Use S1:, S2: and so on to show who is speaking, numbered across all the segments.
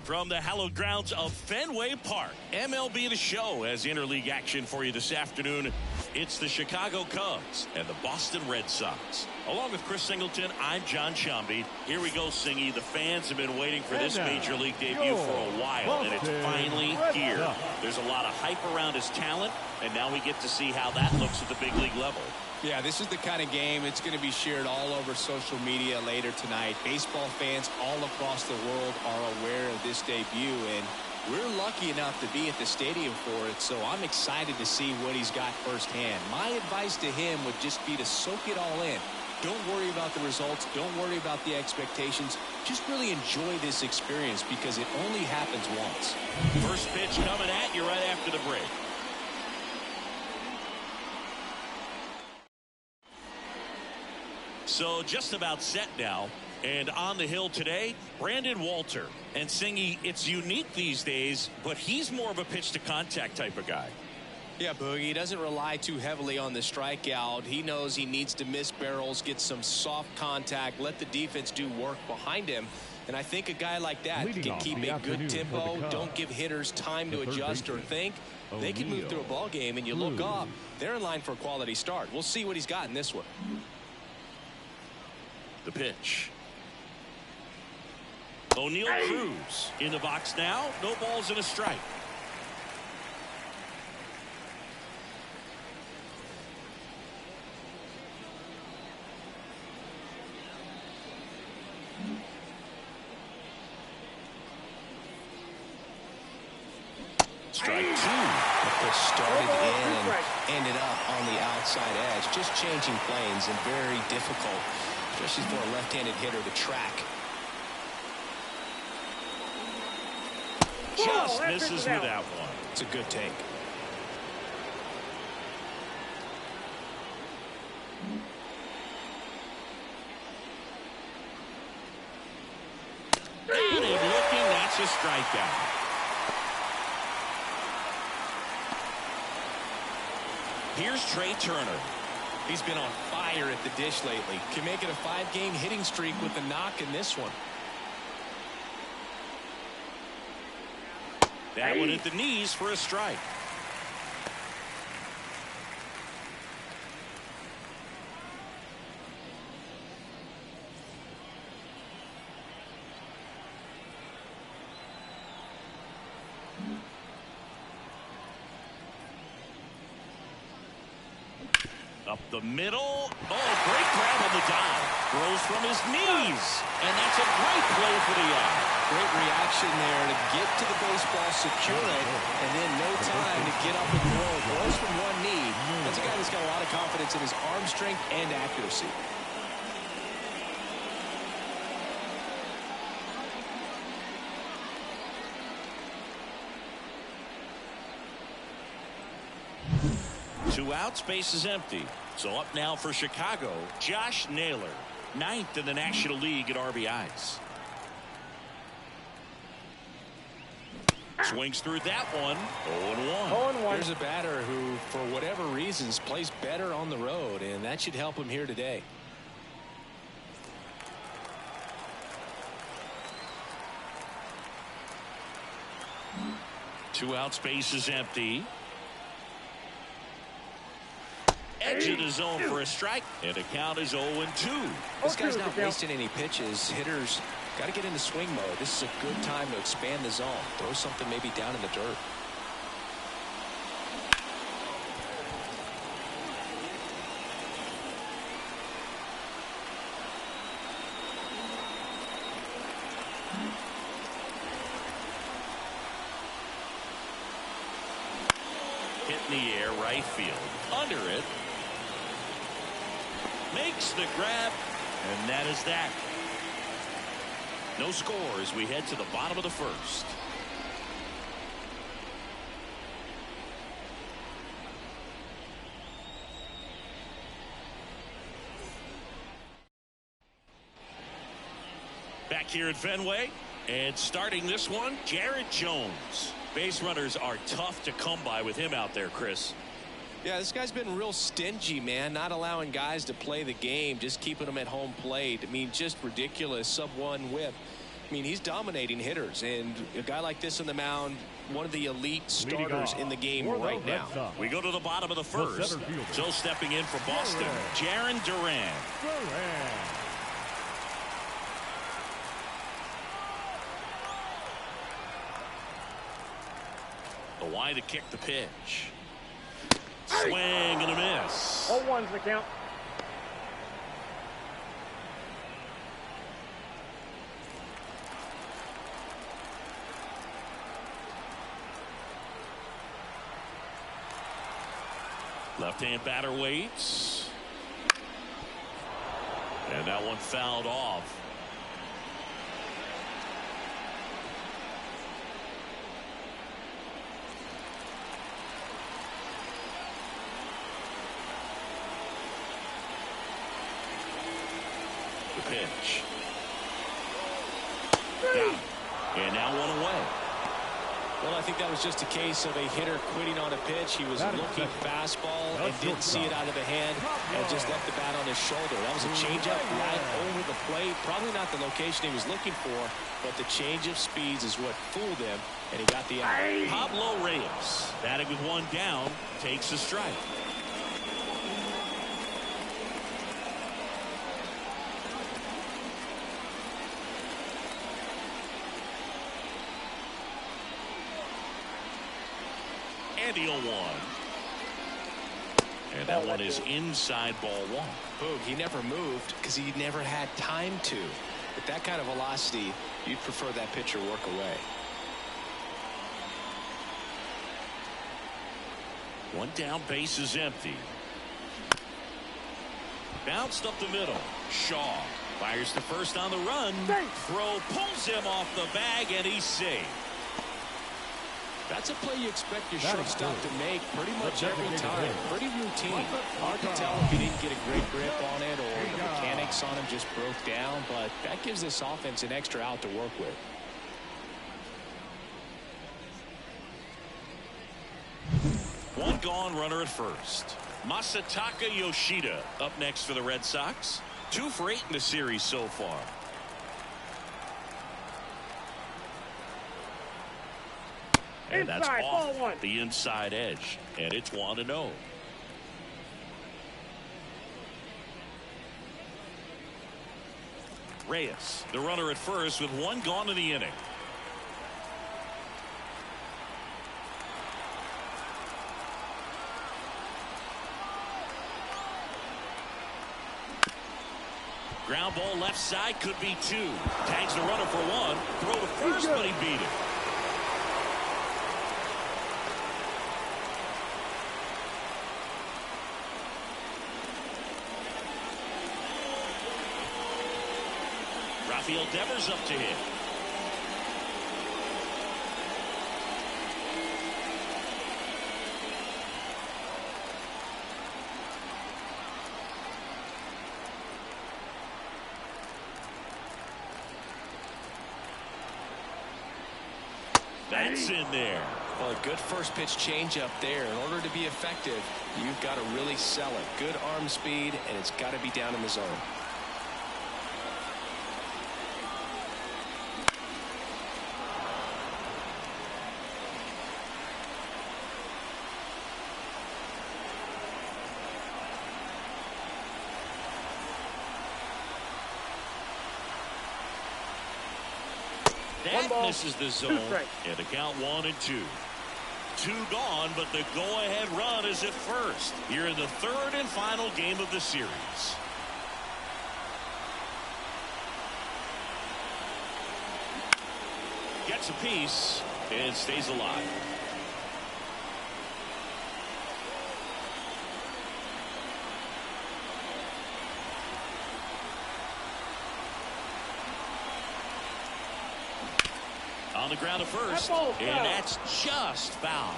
S1: From the hallowed grounds of Fenway Park, MLB The Show has interleague action for you this afternoon. It's the Chicago Cubs and the Boston Red Sox. Along with Chris Singleton, I'm John Shambi. Here we go, Singy. The fans have been waiting for this major league debut for a while, and it's finally here. There's a lot of hype around his talent, and now we get to see how that looks at the big league level.
S2: Yeah, this is the kind of game it's going to be shared all over social media later tonight. Baseball fans all across the world are aware of this debut, and we're lucky enough to be at the stadium for it, so I'm excited to see what he's got firsthand. My advice to him would just be to soak it all in. Don't worry about the results. Don't worry about the expectations. Just really enjoy this experience because it only happens once.
S1: First pitch coming at you right after the break. So just about set now, and on the hill today, Brandon Walter. And Singy, it's unique these days, but he's more of a pitch to contact type of guy.
S2: Yeah, Boogie, he doesn't rely too heavily on the strikeout. He knows he needs to miss barrels, get some soft contact, let the defense do work behind him. And I think a guy like that can keep a good tempo, don't give hitters time to adjust or think. They can move through a ball game, and you look up, they're in line for a quality start. We'll see what he's got in this one.
S1: The pitch. O'Neill Cruz in the box now. No balls and a strike. Strike two.
S2: It started in and ended up on the outside edge. Just changing planes and very difficult, especially for a left-handed hitter to track.
S1: Just misses with that one.
S2: It's a good take.
S1: Got him looking. That's a strikeout. Here's Trey Turner.
S2: He's been on fire at the dish lately. Can make it a 5-game hitting streak with the knock in this one.
S1: That one at the knees for a strike. Up the middle. Oh, great grab on the dive. Throws from his knees. And that's a great play for the eye.
S2: Great reaction there to get to the baseball, secure it, and then no time to get up and throw. Throws from one knee. That's a guy that's got a lot of confidence in his arm strength and accuracy.
S1: Two outs, base is empty. So up now for Chicago, Josh Naylor, 9th in the National League at RBIs. Swings through that one. 0-1.
S2: Here's a batter who, for whatever reasons, plays better on the road, and that should help him here today.
S1: Two outs, base is empty. Edge of the zone for a strike, and the count is 0-2.
S2: This guy's not wasting any pitches. Hitters got to get into swing mode. This is a good time to expand the zone. Throw something maybe down in the dirt.
S1: Hit in the air, right field. Under it. Makes the grab, and that is that. No score as we head to the bottom of the first. Back here at Fenway, and starting this one, Jared Jones. Base runners are tough to come by with him out there, Chris.
S2: Yeah, this guy's been real stingy, man, not allowing guys to play the game, just keeping them at home plate. I mean, just ridiculous. Sub-1 whip. I mean, he's dominating hitters, and a guy like this on the mound, one of the elite starters in the game right now.
S1: We go to the bottom of the first. So stepping in for Boston, Jarren Duran. The Y to kick the pitch. Swing and a miss.
S3: 0-1's the count.
S1: Left-hand batter waits. And that one fouled off. The pitch. Got him. And now one away.
S2: Well, I think that was just a case of a hitter quitting on a pitch. He was looking fastball and didn't see it out of the hand and just left the bat on his shoulder. That was a changeup right over the plate. Probably not the location he was looking for, but the change of speeds is what fooled him, and he got the out.
S1: Pablo Reyes, batting with one down, takes a strike. And the 0-1. And that one is inside ball one.
S2: Boog, he never moved because he never had time to. With that kind of velocity, you'd prefer that pitcher work away.
S1: One down, base is empty. Bounced up the middle. Shaw fires the first on the run. Throw pulls him off the bag, and he's safe.
S2: That's a play you expect your shortstop to make pretty much every time. Pretty routine. Hard to tell if he didn't get a great grip on it or the mechanics on him just broke down, but that gives this offense an extra out to work with.
S1: One gone, runner at first. Masataka Yoshida up next for the Red Sox. 2 for 8 in the series so far. And that's off the inside edge. And it's 1-0. Reyes, the runner at first with one gone in the inning. Ground ball left side, could be 2. Tags the runner for 1. Throw to first, but he beat it. Rafael Devers up to hit. That's in there.
S2: Well, a good first pitch changeup there. In order to be effective, you've got to really sell it. Good arm speed, and it's got to be down in the zone.
S1: That misses the zone, and the count 1-2. 2 gone, but the go-ahead run is at first here in the 3rd and final game of the series. Gets a piece and stays alive. On the ground to first, and that's just foul.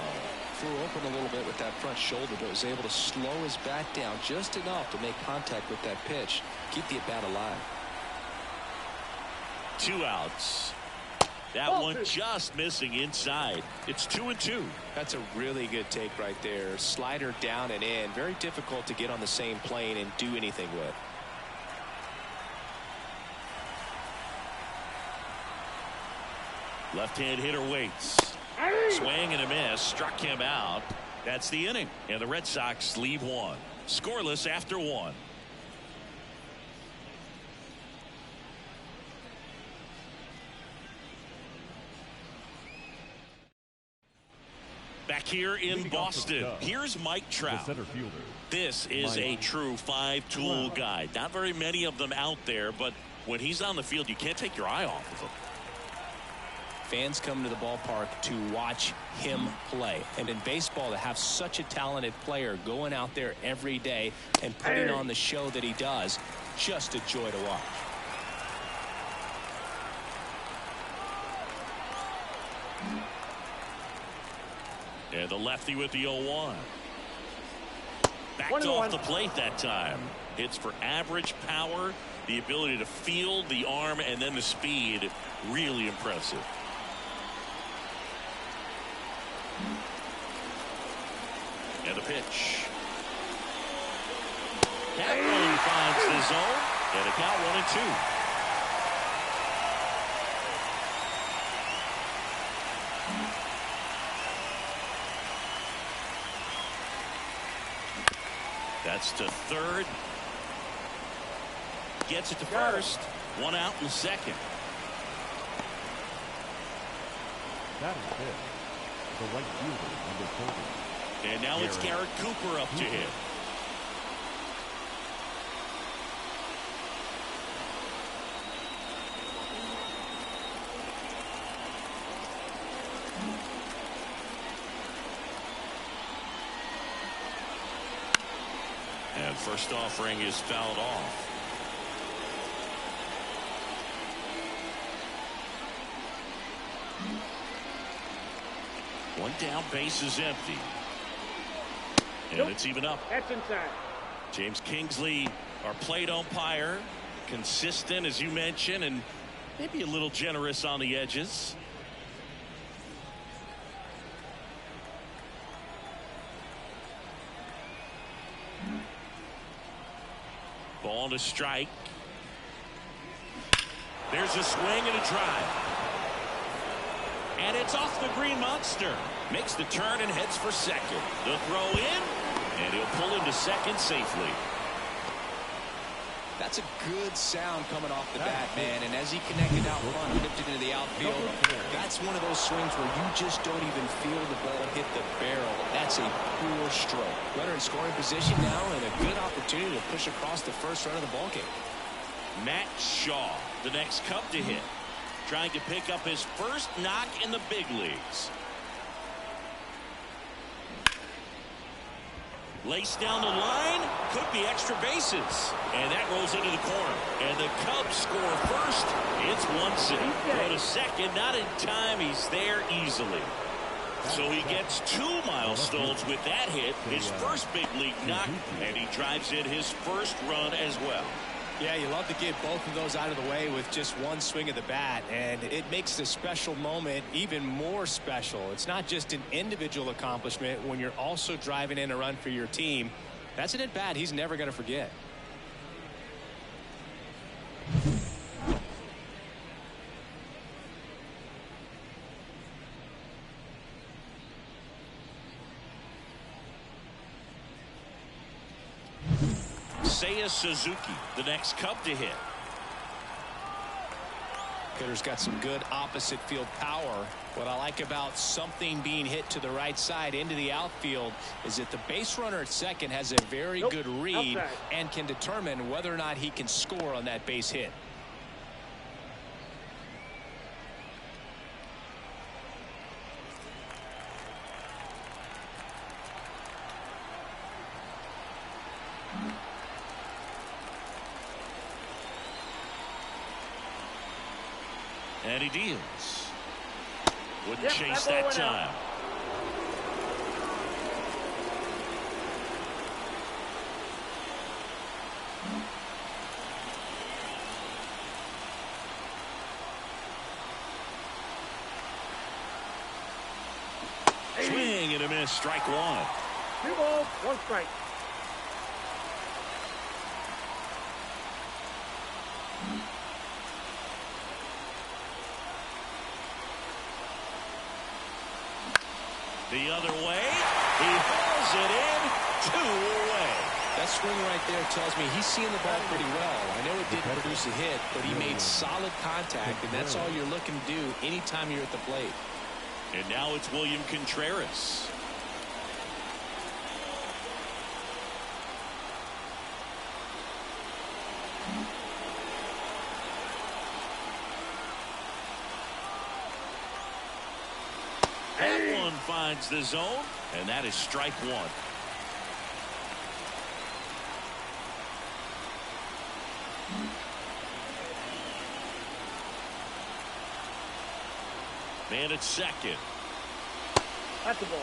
S2: Flew open a little bit with that front shoulder, but was able to slow his bat down just enough to make contact with that pitch. Keep the at-bat alive.
S1: 2 outs. That one just missing inside. It's 2-2.
S2: That's a really good take right there. Slider down and in. Very difficult to get on the same plane and do anything with.
S1: Left-hand hitter waits. Swing and a miss. Struck him out. That's the inning. And the Red Sox leave one. Scoreless after one. Back here in Boston, here's Mike Trout. This is a true five-tool guy. Not very many of them out there, but when he's on the field, you can't take your eye off of him.
S2: Fans come to the ballpark to watch him play. And in baseball, to have such a talented player going out there every day and putting on the show that he does, just a joy to watch.
S1: And the lefty with the 0-1. Backed off the plate that time. Hits for average power, the ability to field, the arm, and then the speed. Really impressive. And the pitch. That one finds the zone. And a count 1-2. That's to third. Gets it to first. One out in the second.
S3: That is it. The right fielder under 30.
S1: And now it's Garrett Cooper up to hit. And first offering is fouled off. One down, base is empty. And it's even up.
S4: That's inside.
S1: James Kingsley, our plate umpire, consistent as you mentioned, and maybe a little generous on the edges. Ball to strike. There's a swing and a drive. And it's off the Green Monster. Makes the turn and heads for second. The throw in, and he'll pull into second safely.
S2: That's a good sound coming off the bat, man. And as he connected out front, tipped it into the outfield, that's one of those swings where you just don't even feel the ball hit the barrel. That's a poor stroke. Runner in scoring position now, and a good opportunity to push across the first run of the ballgame.
S1: Matt Shaw, the next Cub to hit, trying to pick up his first knock in the big leagues. Laced down the line, could be extra bases, and that rolls into the corner. And the Cubs score first. It's 1-0. Go to second, not in time. He's there easily. So he gets 2 milestones with that hit, his first big league knock, and he drives in his first run as well.
S2: Yeah, you love to get both of those out of the way with just one swing of the bat, and it makes the special moment even more special. It's not just an individual accomplishment when you're also driving in a run for your team. That's an at-bat he's never going to forget.
S1: Seiya Suzuki, the next Cub to hit.
S2: Hitter's got some good opposite field power. What I like about something being hit to the right side into the outfield is that the base runner at second has a very good read and can determine whether or not he can score on that base hit.
S1: And he deals. Wouldn't chase that time. Swing and a miss. Strike one.
S4: 2 balls, 1 strike.
S1: The other way. He hauls it in. 2 away.
S2: That swing right there tells me he's seeing the ball pretty well. I know it didn't produce a hit, but he made solid contact, and that's all you're looking to do anytime you're at the plate.
S1: And now it's William Contreras. That one finds the zone, and that is strike 1. Man at second.
S4: That's the ball.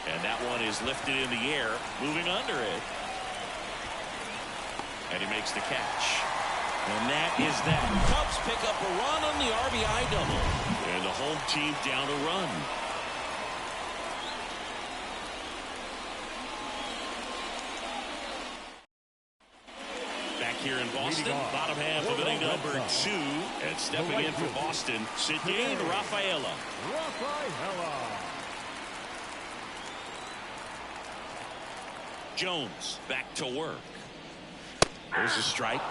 S1: And that one is lifted in the air, moving under it. And he makes the catch. And that is that. Cubs pick up a run on the RBI double. And the home team down a run. Back here in Boston, bottom half of inning number 2. And stepping in for Boston, Cedric Rafaela. Jones back to work. There's a strike.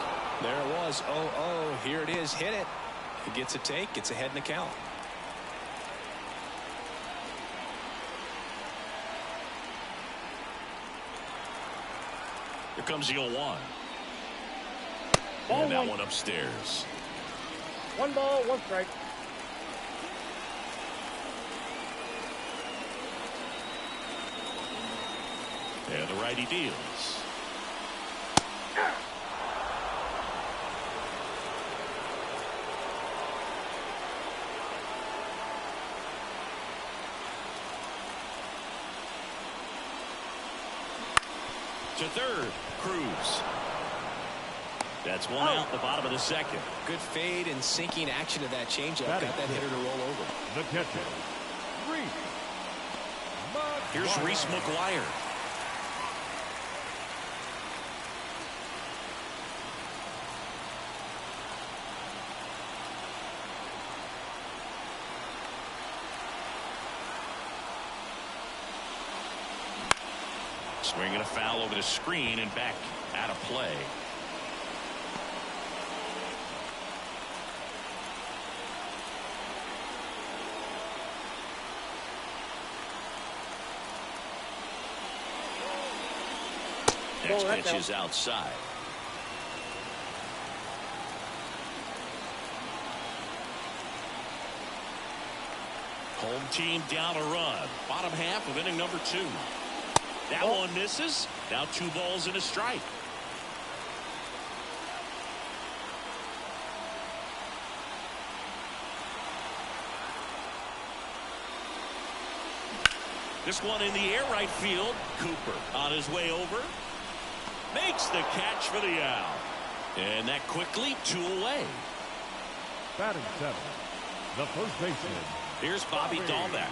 S2: There it was. 0-0. Here it is. Hit it. He gets a take. Gets ahead in the count.
S1: Here comes the 0-1.
S4: Ball
S1: And that
S4: one.
S1: one upstairs.
S4: 1 ball, 1 strike.
S1: And the righty deals. To third, Cruz. That's one out the bottom of the second.
S2: Good fade and sinking action of that changeup. Got that hitter to roll over.
S3: The catcher, Reese.
S1: Here's Reese McGuire. Swinging a foul over the screen and back out of play. Next pitch is outside. Home team down a run. Bottom half of inning number 2. That one misses. Now 2 balls and a strike. This one in the air, right field. Cooper on his way over. Makes the catch for the out. And that quickly 2 away.
S3: Batting 7, the first baseman.
S1: Here's Bobby Dahlbeck.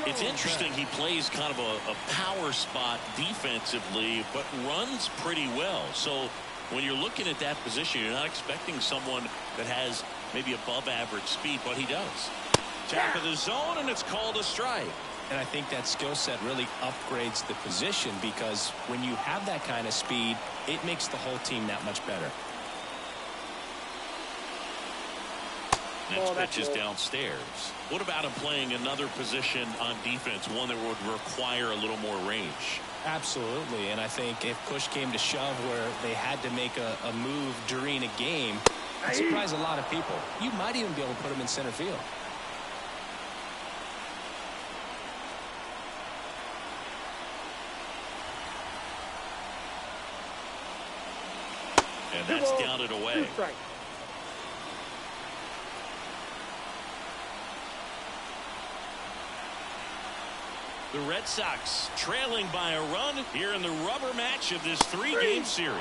S1: It's interesting, he plays kind of a power spot defensively, but runs pretty well. So when you're looking at that position, you're not expecting someone that has maybe above average speed, but he does. Tap of the zone, and it's called a strike.
S2: And I think that skill set really upgrades the position, because when you have that kind of speed, it makes the whole team that much better.
S1: Next pitch is downstairs. What about him playing another position on defense, one that would require a little more range?
S2: Absolutely, and I think if push came to shove where they had to make a move during a game, it'd surprise a lot of people. You might even be able to put him in center field.
S1: And that's down and away.
S4: 2 strikes.
S1: The Red Sox trailing by a run here in the rubber match of this 3-game series.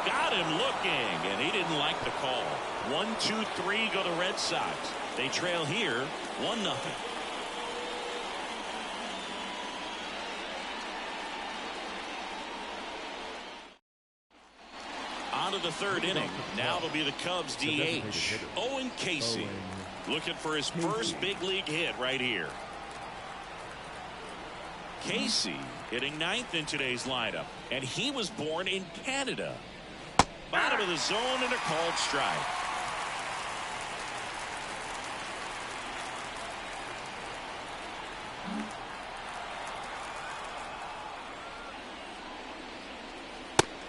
S1: Got him looking, and he didn't like the call. 1-2-3 go the Red Sox. They trail here 1-0. of the third inning. Now it'll be the Cubs DH, Owen Casey, looking for his first big league hit right here. Casey hitting ninth in today's lineup, and he was born in Canada. Bottom of the zone and a called strike.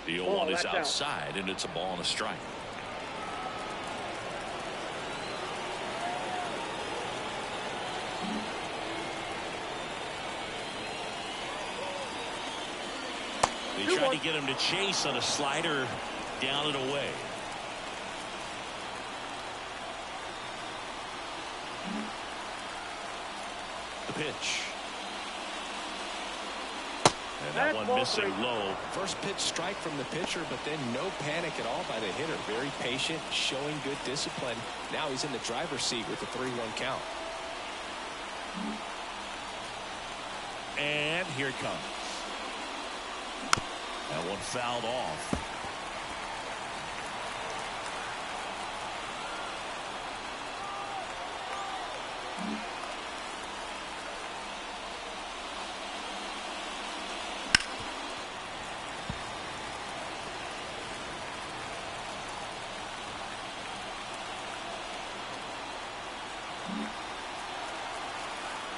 S1: The 0-1 is outside, and it's a ball and a strike. They tried to get him to chase on a slider, down and away. The pitch. And that one missing low.
S2: First pitch strike from the pitcher, but then no panic at all by the hitter. Very patient, showing good discipline. Now he's in the driver's seat with the 3-1 count.
S1: And here it comes. That one fouled off.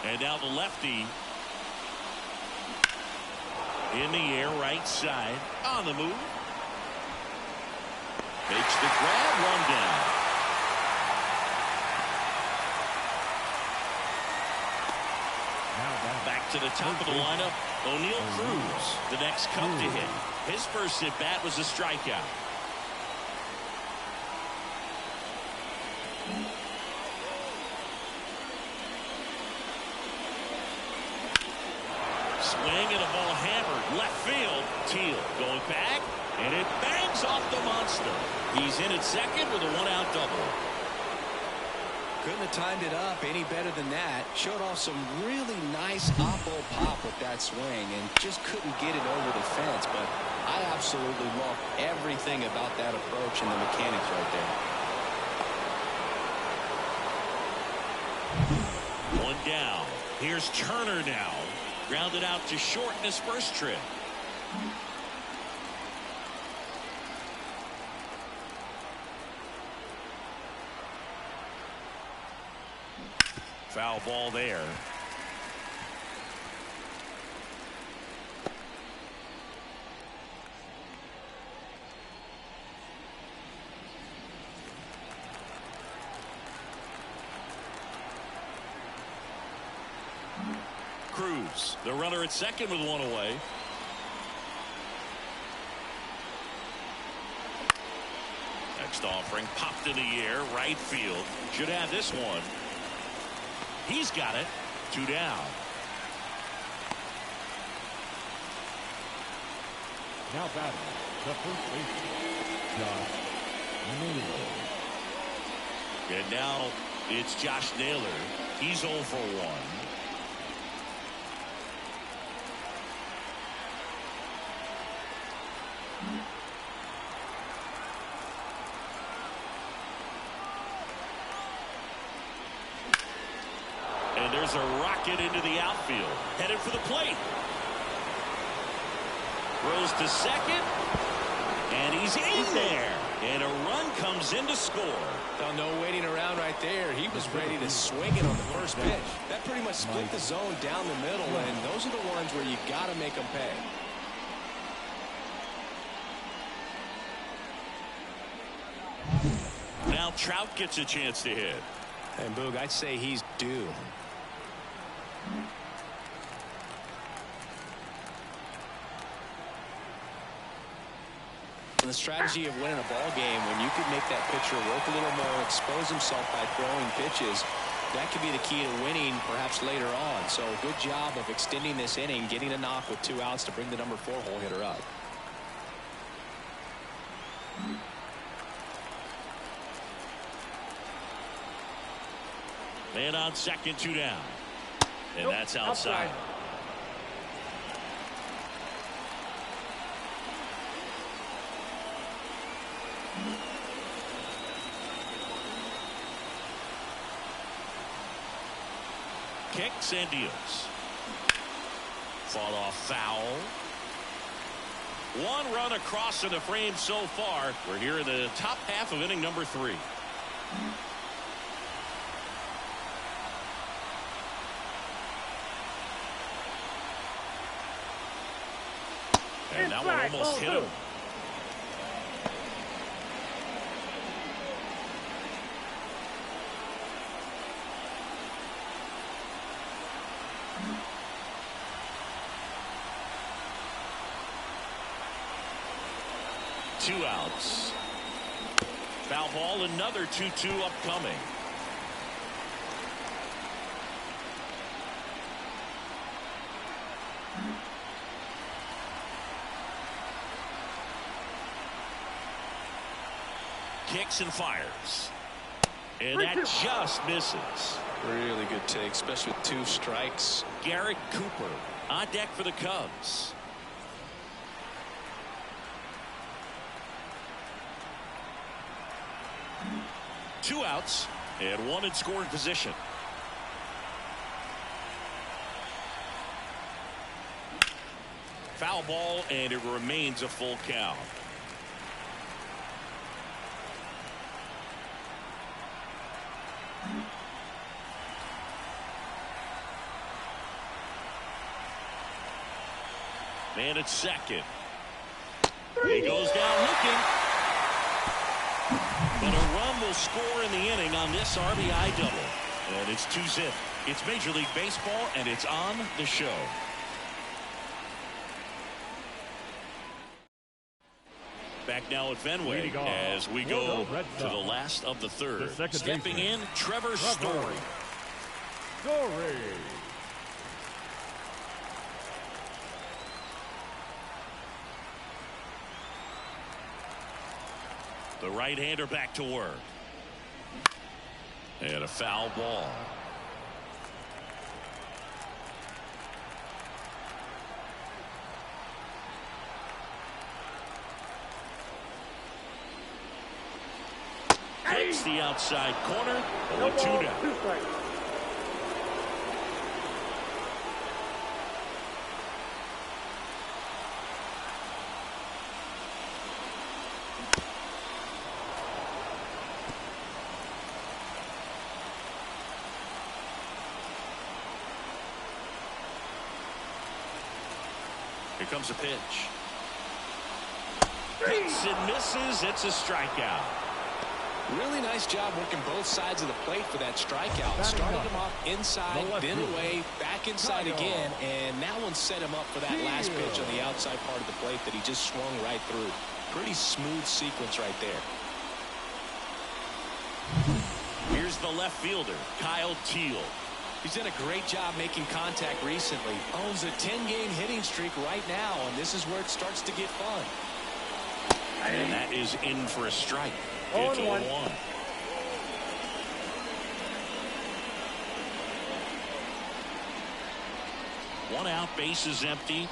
S1: And now the lefty in the air, right side, on the move. Makes the grab, one down. Back to the top of the lineup, O'Neal Cruz, the next Cub to hit. His first at bat was a strikeout. Swing and a ball hammered left field. Teal going back, and it bangs off the monster. He's in at second with a one-out double.
S2: Couldn't have timed it up any better than that. Showed off some really nice oppo pop with that swing and just couldn't get it over the fence. But I absolutely love everything about that approach and the mechanics right there.
S1: One down. Here's Turner now. Grounded out to short in his first trip. Foul ball there. Cruz, the runner at second with one away. Next offering popped in the air, right field. Should have this one. He's got it. 2 down.
S3: Now batting, the first baseman, Josh Naylor.
S1: And now it's Josh Naylor. He's 0 for 1. And there's a rocket into the outfield. Headed for the plate. Throws to second. And he's in there. And a run comes in to score.
S2: Well, no waiting around right there. He was ready to swing it on the first pitch. That pretty much split the zone down the middle. And those are the ones where you got to make them pay.
S1: Now Trout gets a chance to hit.
S2: And Boog, I'd say he's due. The strategy of winning a ball game, when you can make that pitcher work a little more, expose himself by throwing pitches, that could be the key to winning perhaps later on. So good job of extending this inning, getting a knock with 2 outs to bring the number 4 hole hitter up.
S1: Man on second, 2 down. And that's outside. Kicks and deals. Fought off foul. One run across in the frame so far. We're here in the top half of inning number 3. And that one almost hit him. Two outs. Foul ball, another 2-2 upcoming. Kicks and fires. And that just misses.
S2: Really good take, especially with 2 strikes.
S1: Garrett Cooper on deck for the Cubs. Two outs and one in scoring position. Foul ball, and it remains a full count. Man at second. He goes down looking. But a run will score in the inning on this RBI double. And it's 2-zip. It's Major League Baseball, and it's on the show. Back now at Fenway as we go to the last of the third. Stepping in, Trevor Story. The right-hander back to work. And a foul ball. Takes the outside corner. 0-2 down. Here comes a pitch. Hits and misses. It's a strikeout.
S2: Really nice job working both sides of the plate for that strikeout. Started him off inside, then away, back inside again, and that one set him up for that last pitch on the outside part of the plate that he just swung right through. Pretty smooth sequence right there.
S1: Here's the left fielder, Kyle Teal.
S2: He's done a great job making contact recently. Owns a 10-game hitting streak right now, and this is where it starts to get fun.
S1: And that is in for a strike. It's 0-1. One out, base is empty.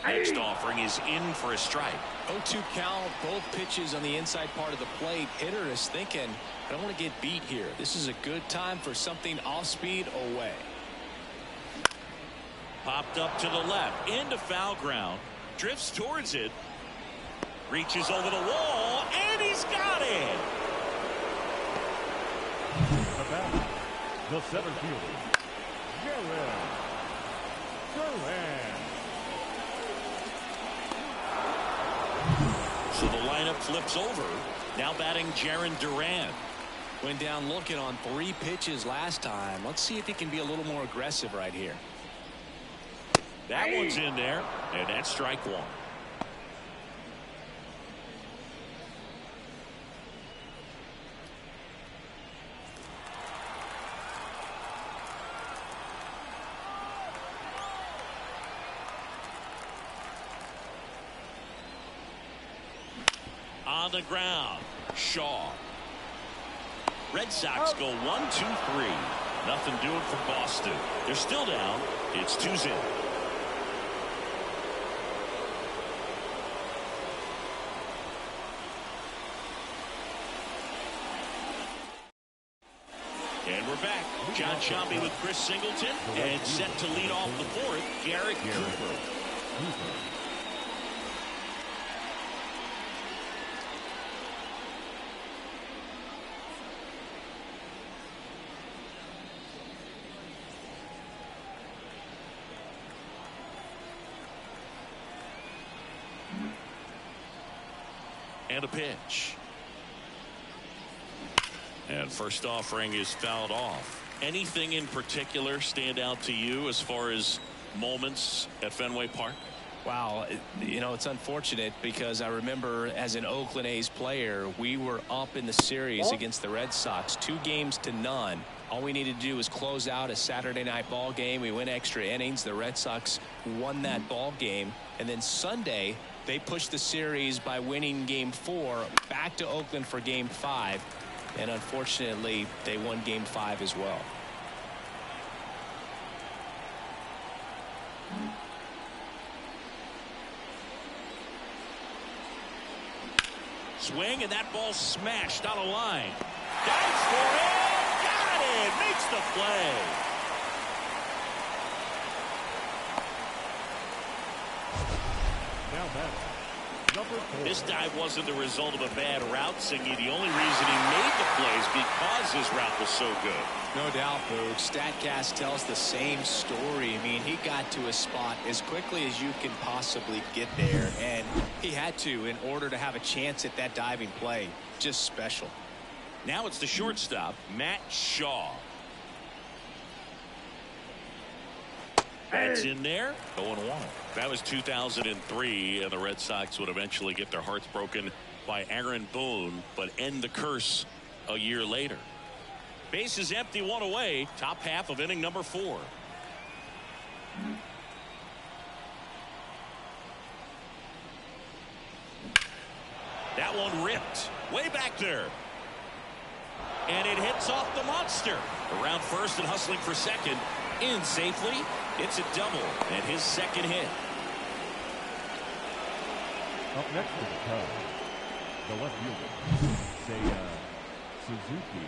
S1: Next offering is in for a strike.
S2: 0-2 count, both pitches on the inside part of the plate. Hitter is thinking, I don't want to get beat here. This is a good time for something off speed away.
S1: Popped up to the left, into foul ground. Drifts towards it. Reaches over the wall, and he's got it.
S3: The batter, the center fielder, Jarren Duran.
S1: So the lineup flips over. Now batting Jarren Duran.
S2: Went down looking on 3 pitches last time. Let's see if he can be a little more aggressive right here.
S1: That one's in there, and that's strike one. On the ground, Shaw. Red Sox go 1-2-3. Nothing doing for Boston. They're still down. It's 2-0. And we're back. John Sciambi with Chris Singleton. And set to lead off the fourth, Garrett Cooper. And a pitch. And first offering is fouled off. Anything in particular stand out to you as far as moments at Fenway Park?
S2: Wow, you know, it's unfortunate because I remember as an Oakland A's player, we were up in the series against the Red Sox, 2-0. All we needed to do was close out a Saturday night ball game. We went extra innings. The Red Sox won that ball game. And then Sunday, they pushed the series by winning Game 4 back to Oakland for Game 5. And unfortunately, they won Game 5 as well.
S1: Swing, and that ball smashed on a line. Dives for it. Got it. Makes the play.
S3: Now back. Number 4.
S1: This dive wasn't the result of a bad route, Singy. The only reason he made the play is because his route was so good.
S2: No doubt, Boog. StatCast tells the same story. I mean, he got to a spot as quickly as you can possibly get there, and he had to in order to have a chance at that diving play. Just special.
S1: Now it's the shortstop, Matt Shaw. That's in there. 0-1. That was 2003, and the Red Sox would eventually get their hearts broken by Aaron Boone, but end the curse a year later. Base is empty, 1 away. Top half of inning number 4. That one ripped way back there. And it hits off the monster. Around first and hustling for second. In safely. It's a double and his second hit.
S3: Up next for the Cubs, the left fielder, Seiya Suzuki.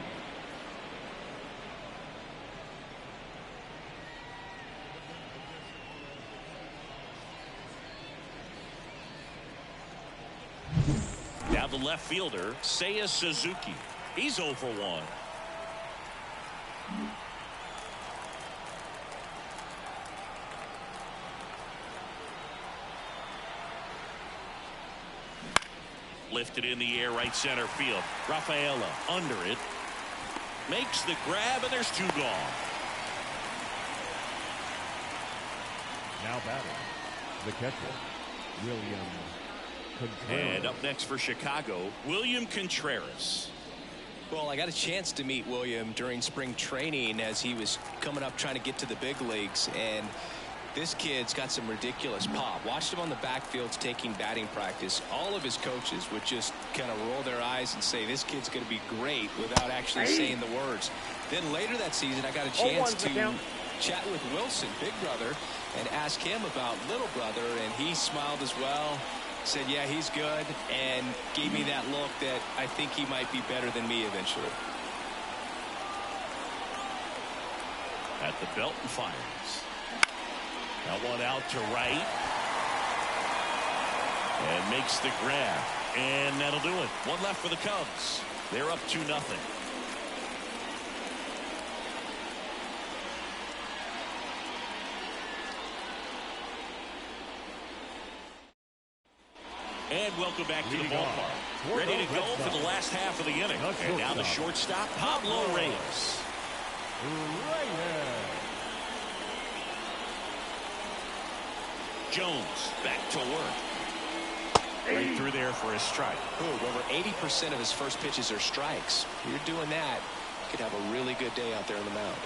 S1: Now the left fielder, Seiya Suzuki. He's 0 for 1. Lifted in the air, right center field. Rafaela under it. Makes the grab, and there's 2 gone.
S3: Now batting, the catcher, William Contreras.
S1: And up next for Chicago, William Contreras.
S2: Well, I got a chance to meet William during spring training as he was coming up trying to get to the big leagues, and this kid's got some ridiculous pop. Watched him on the backfields taking batting practice. All of his coaches would just kind of roll their eyes and say, this kid's going to be great, without actually saying the words. Then later that season, I got a chance to chat with Wilson, big brother, and ask him about little brother, and he smiled as well. Said, yeah, he's good, and gave me that look that I think he might be better than me eventually.
S1: At the belt and fires. That one out to right. And makes the grab. And that'll do it. 1 left for the Cubs. They're up 2-0. And welcome back to the ballpark. Ready to go for the last half of the inning. And now the shortstop, Pablo Reyes. Jones back to work. Right through there for a strike.
S2: Over 80% of his first pitches are strikes. You're doing that, you could have a really good day out there on the mound.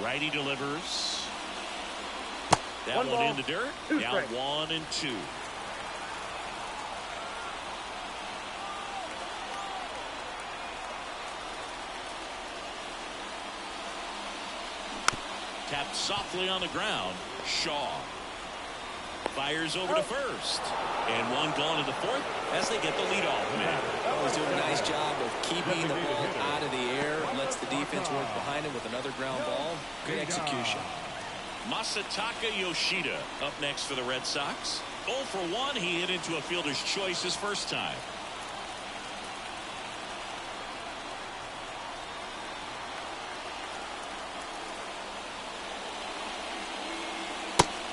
S1: Righty delivers. That
S4: One
S1: one
S4: ball,
S1: in the dirt.
S4: two
S1: Down
S4: strikes.
S1: 1-2. Tapped softly on the ground. Shaw fires over to first. And one gone in the fourth as they get the leadoff man.
S2: He's doing a nice job of keeping the ball out of the air. Lets the defense work behind him with another ground ball. Good execution.
S1: Masataka Yoshida up next for the Red Sox. 0 for 1. He hit into a fielder's choice his first time.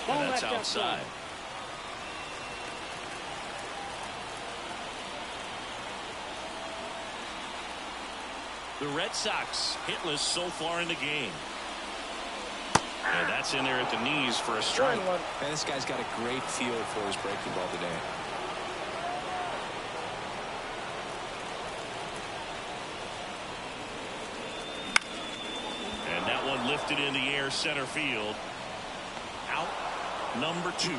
S1: And that's outside. The Red Sox hitless so far in the game. And that's in there at the knees for a strike.
S2: Man, this guy's got a great feel for his breaking ball today.
S1: And that one lifted in the air center field. Out number 2.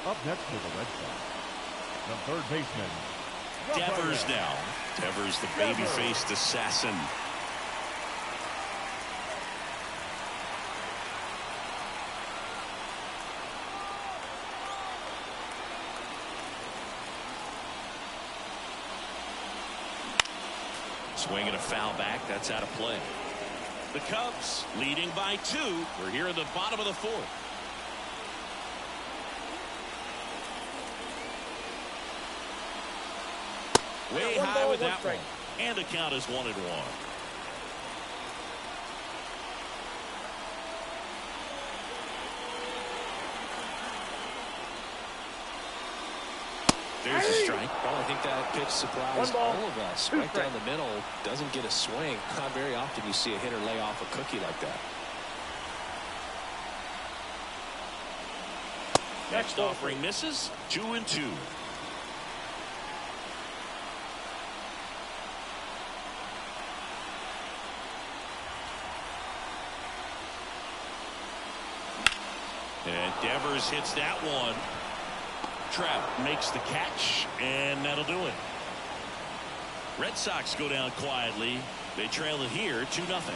S3: Up next for the Red Sox, the third baseman,
S1: Devers now. Devers, the baby-faced assassin. Swinging a foul back. That's out of play. The Cubs leading by 2. We're here at the bottom of the fourth. Way high with that one. And the count is 1-1. There's a strike.
S2: Well, I think that pitch surprised all of us. Right down the middle, doesn't get a swing. Not very often you see a hitter lay off a cookie like that.
S1: Next offering misses. 2-2. And Devers hits that one. Trout makes the catch, and that'll do it. Red Sox go down quietly. They trail it here 2-0.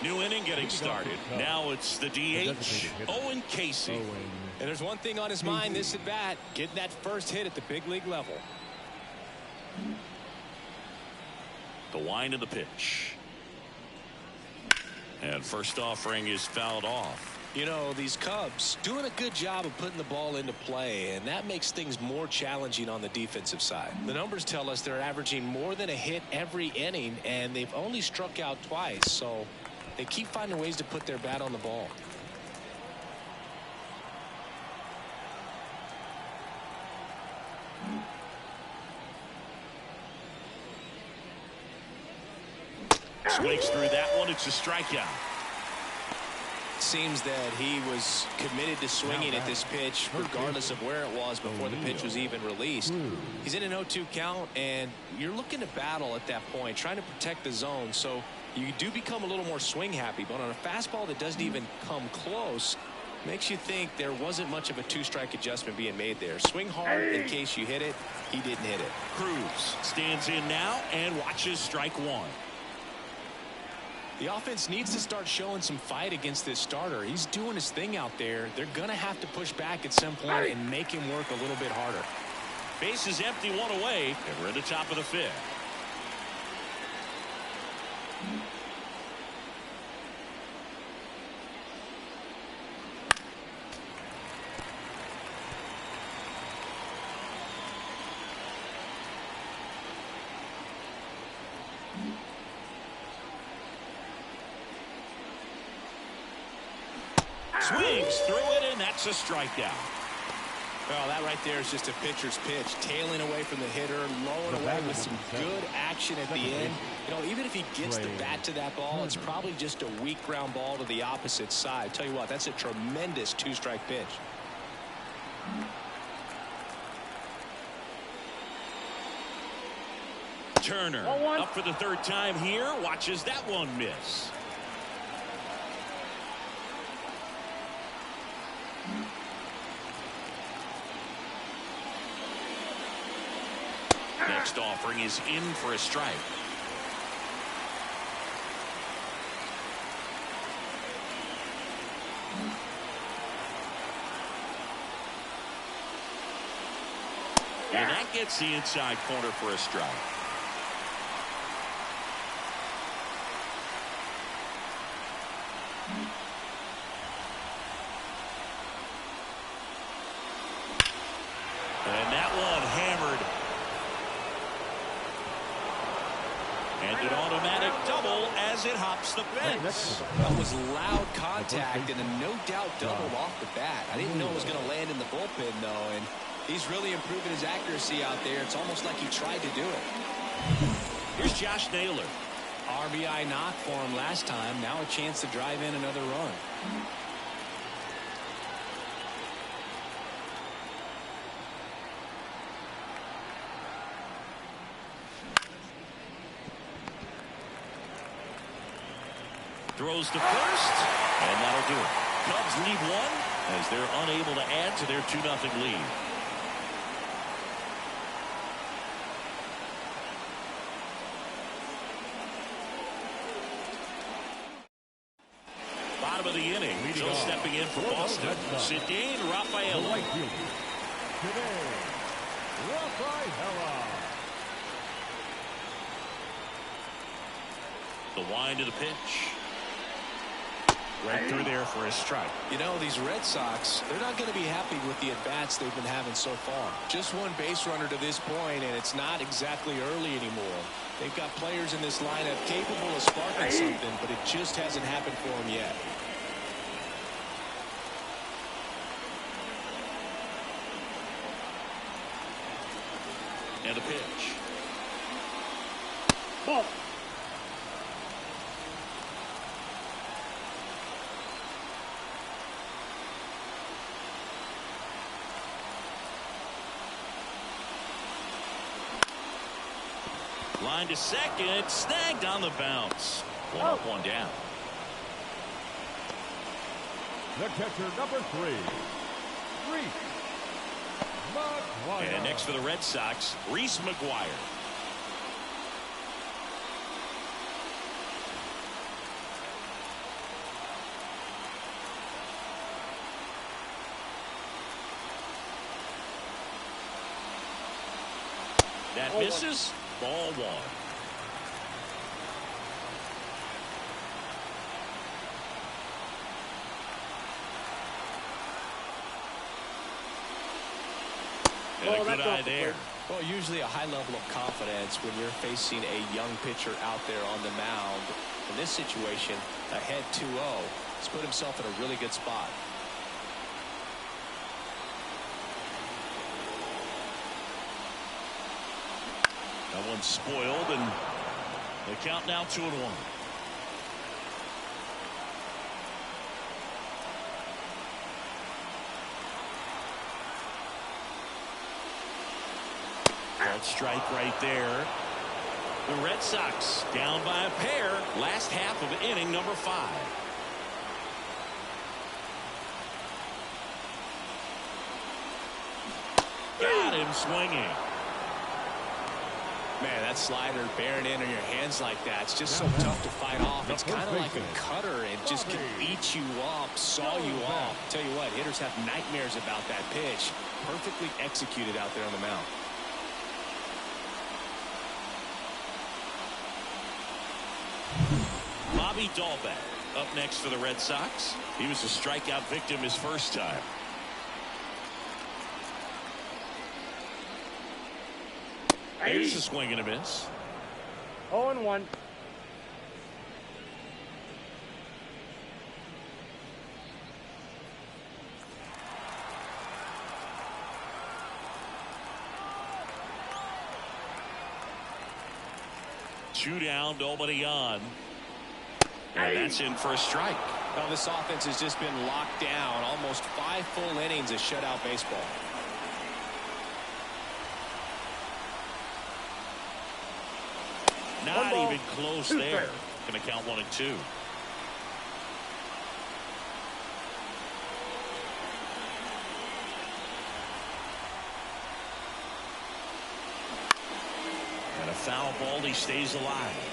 S1: New inning getting started. Now it's the DH, Owen Casey.
S2: And there's one thing on his mind this at bat, getting that first hit at the big league level.
S1: The wind of the pitch. And first offering is fouled off.
S2: You know, these Cubs doing a good job of putting the ball into play, and that makes things more challenging on the defensive side. The numbers tell us they're averaging more than a hit every inning, and they've only struck out twice, so they keep finding ways to put their bat on the ball.
S1: Swings through that one. It's a strikeout.
S2: Seems that he was committed to swinging at this pitch regardless of where it was before the pitch was even released. He's in an 0-2 count, and you're looking to battle at that point, trying to protect the zone, so you do become a little more swing happy. But on a fastball that doesn't even come close, makes you think there wasn't much of a 2-strike adjustment being made there. Swing hard in case you hit it. He didn't hit it.
S1: Cruz stands in now and watches strike one.
S2: The offense needs to start showing some fight against this starter. He's doing his thing out there. They're going to have to push back at some point and make him work a little bit harder.
S1: Base is empty, one away, and we're at the top of the fifth. Swings through it, and that's a strikeout.
S2: Well, that right there is just a pitcher's pitch. Tailing away from the hitter, lowering away with some good action at the end. You know, even if he gets the bat to that ball, it's probably just a weak ground ball to the opposite side. Tell you what, that's a tremendous two-strike pitch.
S1: Turner up for the third time here. Watches that one miss. Next offering is in for a strike. And that gets the inside corner for a strike. And that one hammered. And an automatic double as it hops the fence.
S2: That was loud contact and a no doubt double off the bat. I didn't know it was going to land in the bullpen though, and he's really improving his accuracy out there. It's almost like he tried to do it.
S1: Here's Josh Naylor.
S2: RBI knock for him last time. Now a chance to drive in another run.
S1: Throws to first, and that'll do it. Cubs lead one as they're unable to add to their 2-0 lead. Bottom of the inning. So stepping in for Boston. Sidney Rafaela.
S3: Right fielder today, Rafaela.
S1: The wind of the pitch. Right through there for a strike.
S2: You know, these Red Sox, they're not going to be happy with the at-bats they've been having so far. Just one base runner to this point, and it's not exactly early anymore. They've got players in this lineup capable of sparking something, but it just hasn't happened for them yet.
S1: And a pitch.
S4: Ball.
S1: Line to second, snagged on the bounce. One up, one down.
S3: The catcher, number 3, Reese McGuire.
S1: And next for the Red Sox, Reese McGuire. That misses. Ball one. And a good eye there.
S2: Well, usually a high level of confidence when you're facing a young pitcher out there on the mound. In this situation, ahead 2-0, he's put himself in a really good spot.
S1: That one's spoiled, and the count now 2-1. Called strike right there. The Red Sox down by a pair. Last half of inning number 5. Got him swinging.
S2: Man, that slider bearing in on your hands like that, it's just so tough to fight off. It's kind of like a cutter and just can eat you up, saw you off. Tell you what, hitters have nightmares about that pitch. Perfectly executed out there on the mound.
S1: Bobby Dahlbeck up next for the Red Sox. He was a strikeout victim his first time. Here's a swing and a miss.
S4: 0-1.
S1: 2 down, nobody on. And that's in for a strike.
S2: Well, this offense has just been locked down. Almost 5 full innings of shutout baseball.
S1: Not even close there. Going to count 1-2. And a foul ball. He stays alive.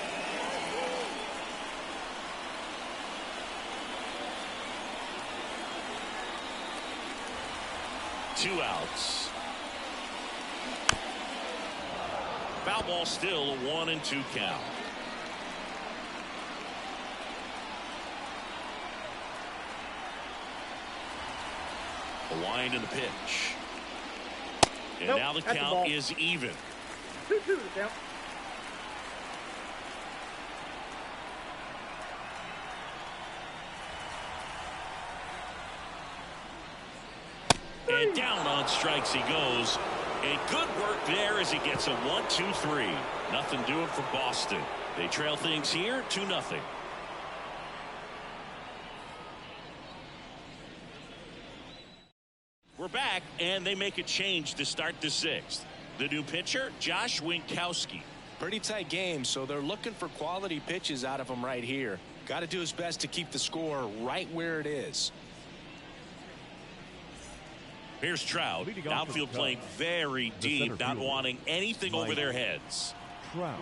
S1: Two outs. Foul ball, still a 1-2 count. A wind in the pitch. And now the count is even.
S4: 2-2 the count.
S1: And down on strikes he goes. And good work there as he gets a 1-2-3. Nothing doing for Boston. They trail things here 2-0. We're back, and they make a change to start the 6th. The new pitcher, Josh Winkowski.
S2: Pretty tight game, so they're looking for quality pitches out of him right here. Got to do his best to keep the score right where it is.
S1: Here's Trout. Outfield playing very deep, not wanting anything over their heads.
S3: Trout.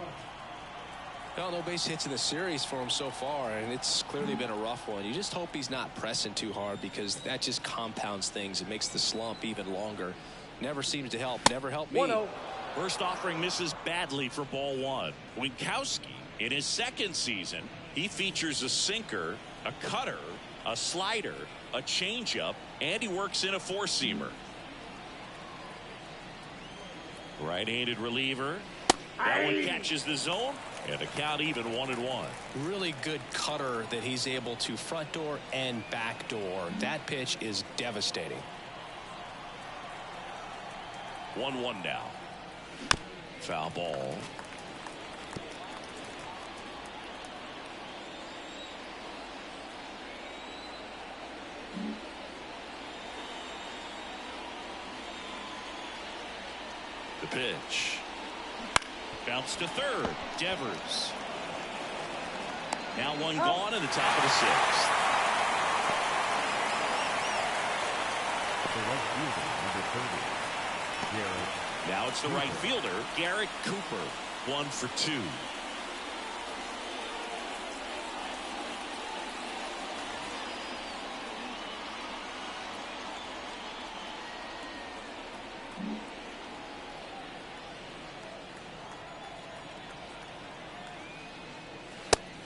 S2: Well, no base hits in the series for him so far, and it's clearly been a rough one. You just hope he's not pressing too hard, because that just compounds things. It makes the slump even longer. Never seems to help. Never helped me.
S4: 1-0.
S1: First offering misses badly for ball 1. Winkowski, in his 2nd season, he features a sinker, a cutter, a slider, a changeup, and he works in a 4-seamer. Right-handed reliever. That one catches the zone, and the count even 1-1.
S2: Really good cutter that he's able to front door and back door. That pitch is devastating.
S1: 1-1 now. Foul ball. The pitch. Bounce to third. Devers. Now one gone in the top of the 6th.
S3: The right fielder, number 30. Garrett.
S1: Now it's the right fielder, Garrett Cooper. 1 for 2.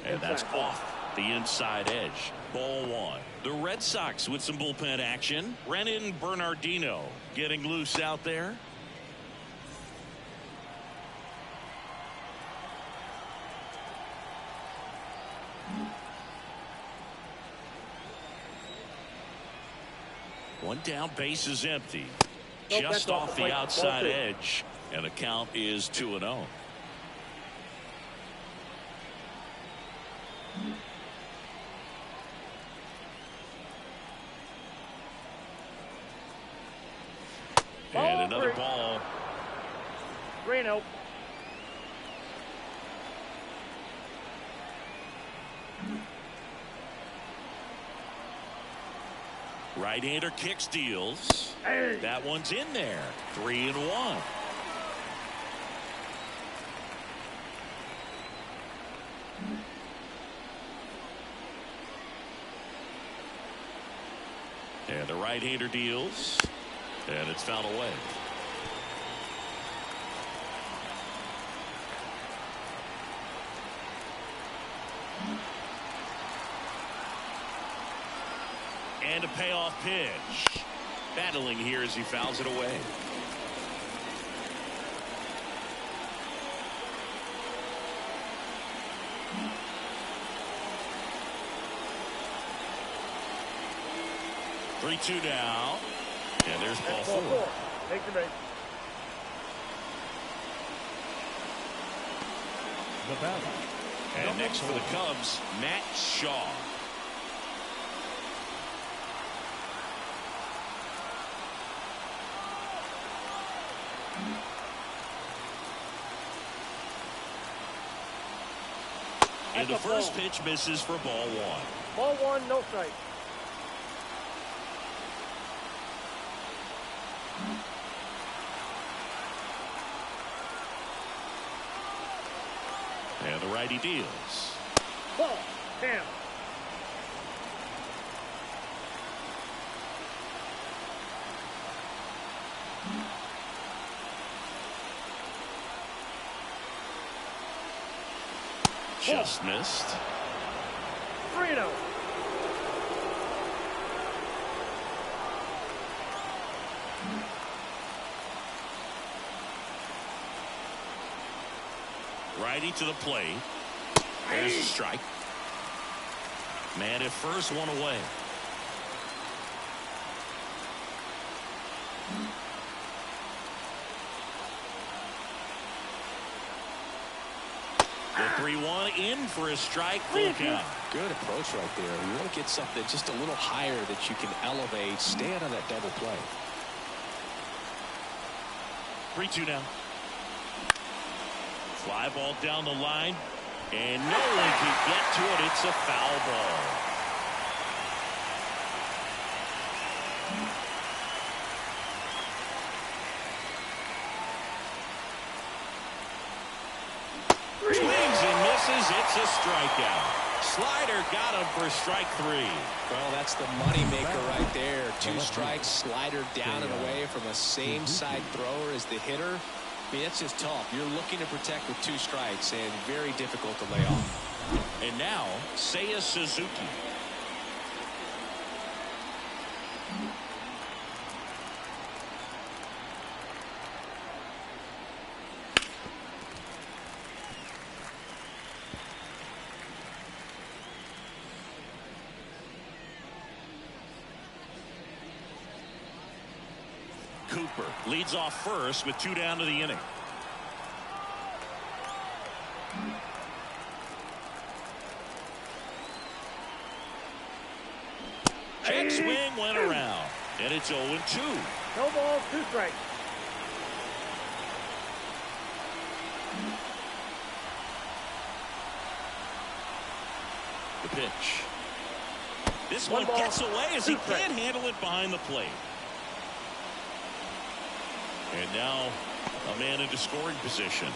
S1: And that's off the inside edge. Ball 1. The Red Sox with some bullpen action. Renan Bernardino getting loose out there. One down, base is empty. Just off the outside edge, and the count is 2-0. And another ball.
S4: 3-0.
S1: Right-hander kicks, deals. That one's in there. 3-1. And the right-hander deals. And it's fouled away. And a payoff pitch. Battling here as he fouls it away. Three-two now. And there's ball 4.
S4: Take the base.
S3: the batter.
S1: And next for the Cubs, Matt Shaw. And the first pitch misses for ball one.
S4: Ball one, no strike.
S1: And the righty deals.
S4: Ball, down.
S1: Just missed.
S4: 3-0.
S1: Righty to the plate. There's a strike. Man at first, one away. The 3-1 in for a strike. Full count.
S2: Good approach right there. You want to get something just a little higher that you can elevate. Stay out of that double play.
S1: 3-2 now. Fly ball down the line, and no one can get to it. It's a foul ball. Swings and misses. It's a strikeout. Slider got him for strike three.
S2: Well, that's the money maker right there. 2 strikes, slider down and away from a same side thrower as the hitter. I mean, that's just tough. You're looking to protect with 2 strikes and very difficult to lay off.
S1: And now, Seiya Suzuki. Cooper leads off first with 2 down to the inning. Check swing went around, and it's 0-2.
S4: No balls, 2 strikes.
S1: The pitch. This one
S4: ball,
S1: gets away as he
S4: 2 strikes.
S1: can't handle it behind the plate. And now a man into scoring position.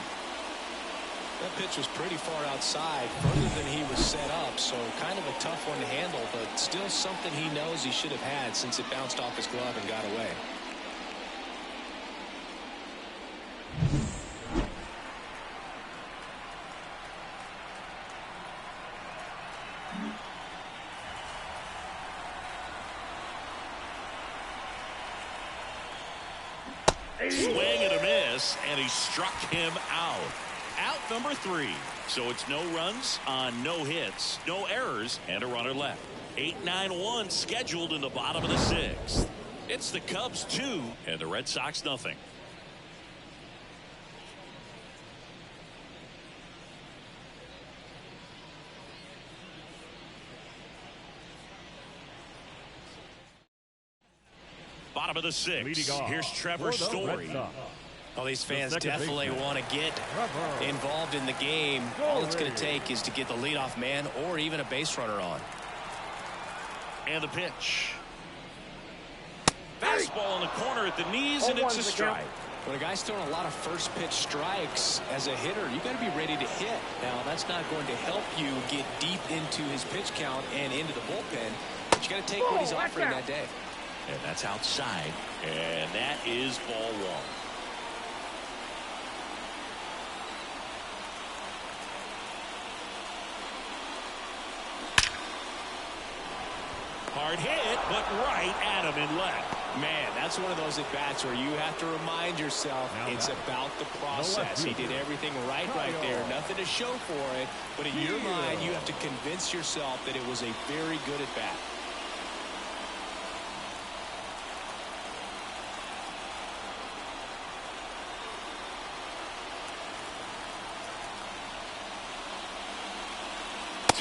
S2: That pitch was pretty far outside, further than he was set up, so kind of a tough one to handle, but still something he knows he should have had since it bounced off his glove and got away.
S1: Swing and a miss, and he struck him out. Out number 3. So it's no runs on no hits, no errors, and a runner left. 8-9-1 scheduled in the bottom of the 6th. It's the Cubs 2 and the Red Sox nothing. Bottom of the 6th. Here's Trevor Story.
S2: Well, these fans definitely want to get involved in the game. All it's going to take is to get the leadoff man or even a base runner on.
S1: And the pitch. Fastball in the corner at the knees, and it's a strike.
S2: When a guy's throwing a lot of first pitch strikes as a hitter, you got to be ready to hit. Now, that's not going to help you get deep into his pitch count and into the bullpen, but you got to take what he's offering that day.
S1: And that's outside, and that is ball 1. Hard hit, but right at him in left.
S2: Man, that's one of those at-bats where you have to remind yourself it's about the process. He did everything right there. Nothing to show for it, but in your mind, you have to convince yourself that it was a very good at-bat.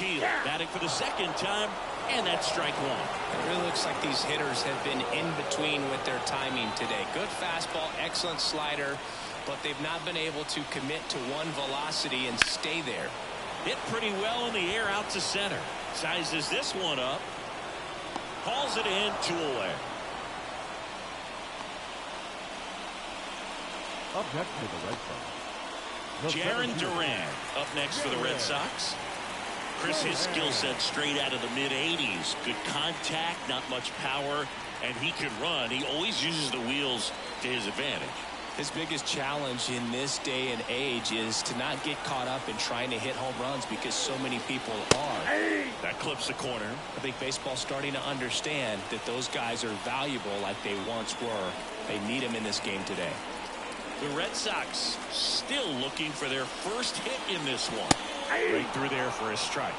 S1: field. Batting for the second time, and that's strike one.
S2: It really looks like these hitters have been in between with their timing today. Good fastball, excellent slider, but they've not been able to commit to one velocity and stay there.
S1: Hit pretty well in the air out to center. Sizes this one up. Hauls it in, 2 away.
S3: Up next for the Red Sox,
S1: Jaron Duran up next for the Red Sox. Chris, his skill set straight out of the mid-80s. Good contact, not much power, and he can run. He always uses the wheels to his advantage.
S2: His biggest challenge in this day and age is to not get caught up in trying to hit home runs because so many people are.
S1: That clips the corner.
S2: I think baseball's starting to understand that those guys are valuable like they once were. They need them in this game today.
S1: The Red Sox still looking for their first hit in this one. Right through there for a strike.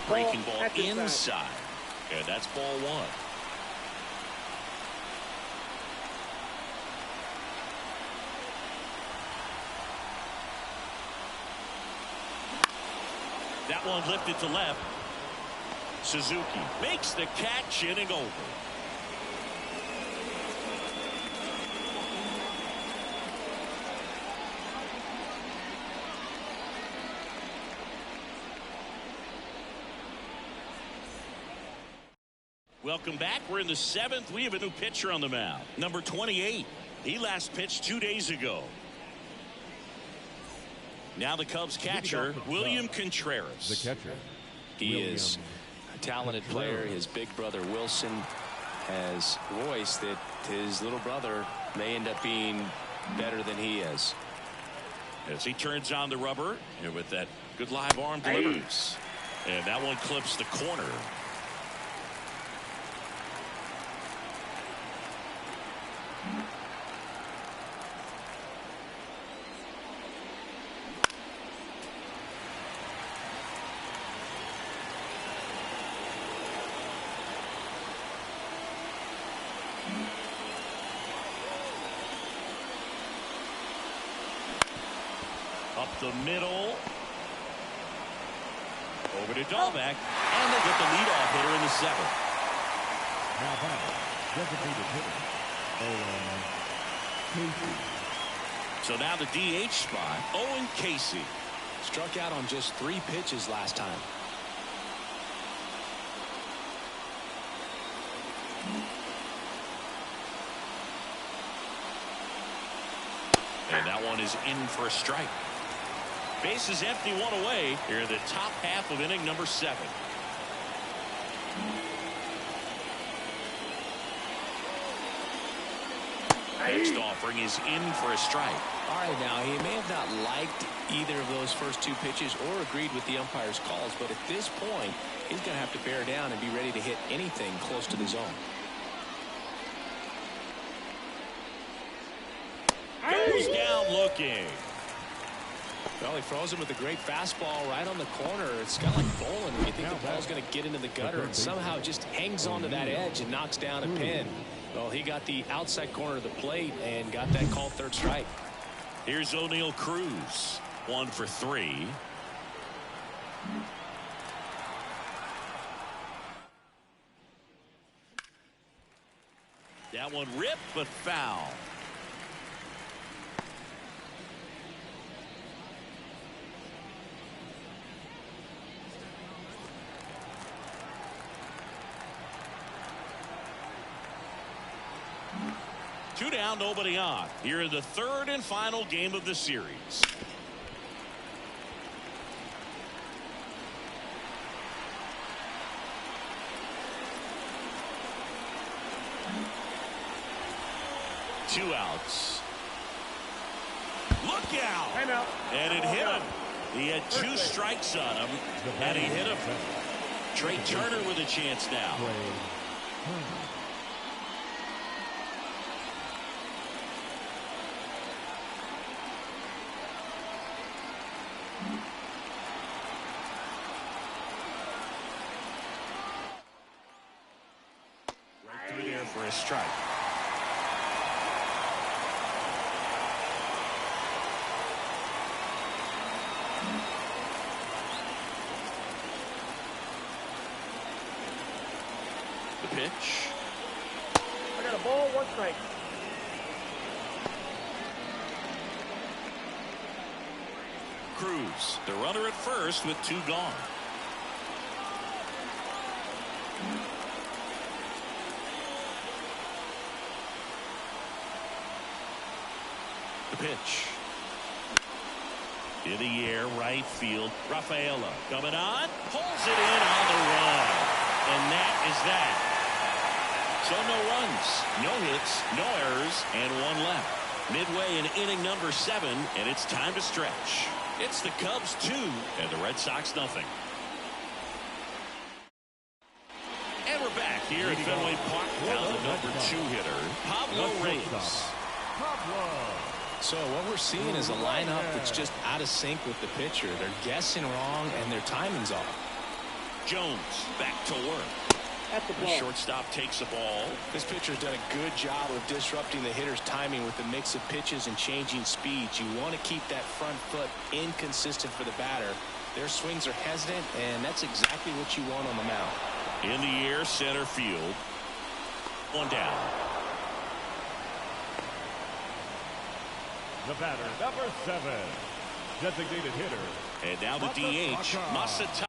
S1: Breaking ball inside. And that's ball one. That one lifted to left. Suzuki makes the catch, inning over. Welcome back. We're in the 7th. We have a new pitcher on the mound. Number 28. He last pitched 2 days ago. Now the Cubs catcher, William Contreras.
S3: the catcher.
S2: He is a talented player. His big brother Wilson has voiced that his little brother may end up being better than he is.
S1: As he turns on the rubber, and with that good live arm delivers. And that one clips the corner. Up the middle. Over to Dahlbeck. And they get the leadoff hitter in the 7th.
S3: Now back, designated hitter, Casey.
S1: So now the DH spot, Owen Casey.
S2: Struck out on just 3 pitches last time.
S1: And that one is in for a strike. Base is empty, 1 away. Here in the top half of inning number 7. Next offering is in for a strike.
S2: All right, now he may have not liked either of those first 2 pitches or agreed with the umpire's calls, but at this point he's going to have to bear down and be ready to hit anything close to the zone.
S1: Goes down looking.
S2: Well, he froze him with a great fastball right on the corner. It's kind of like bowling when you think the ball's going to get into the gutter and somehow it just hangs onto that edge and knocks down a pin. Well, he got the outside corner of the plate and got that called 3rd strike.
S1: Here's O'Neal Cruz, 1 for 3. That one ripped but foul. Two down, nobody on. Here in the 3rd and final game of the series. Two outs. Look out!
S4: Timeout.
S1: And it hit him. He had 2 strikes on him, and he hit him. Trey Turner with a chance now.
S2: strike.
S1: The pitch.
S4: I got a ball, 1 strike.
S1: Cruz, the runner at first with 2 gone. The pitch. In the air, right field. Rafaela coming on. Pulls it in on the run. And that is that. So no runs, no hits, no errors, and 1 left. Midway in inning number 7, and it's time to stretch. It's the Cubs 2 and the Red Sox nothing. And we're back here at Fenway Park. Now the number 2 hitter, Pablo Reyes.
S2: So what we're seeing is a lineup that's just out of sync with the pitcher. They're guessing wrong and their timing's off.
S1: Jones back to work.
S4: At the
S1: The
S4: ball.
S1: shortstop takes the ball.
S2: This pitcher's done a good job of disrupting the hitter's timing with the mix of pitches and changing speeds. You want to keep that front foot inconsistent for the batter. Their swings are hesitant, and that's exactly what you want on the mound.
S1: In the air, center field. 1 down.
S3: The batter, number 7, designated hitter.
S1: And now the DH, Masataka.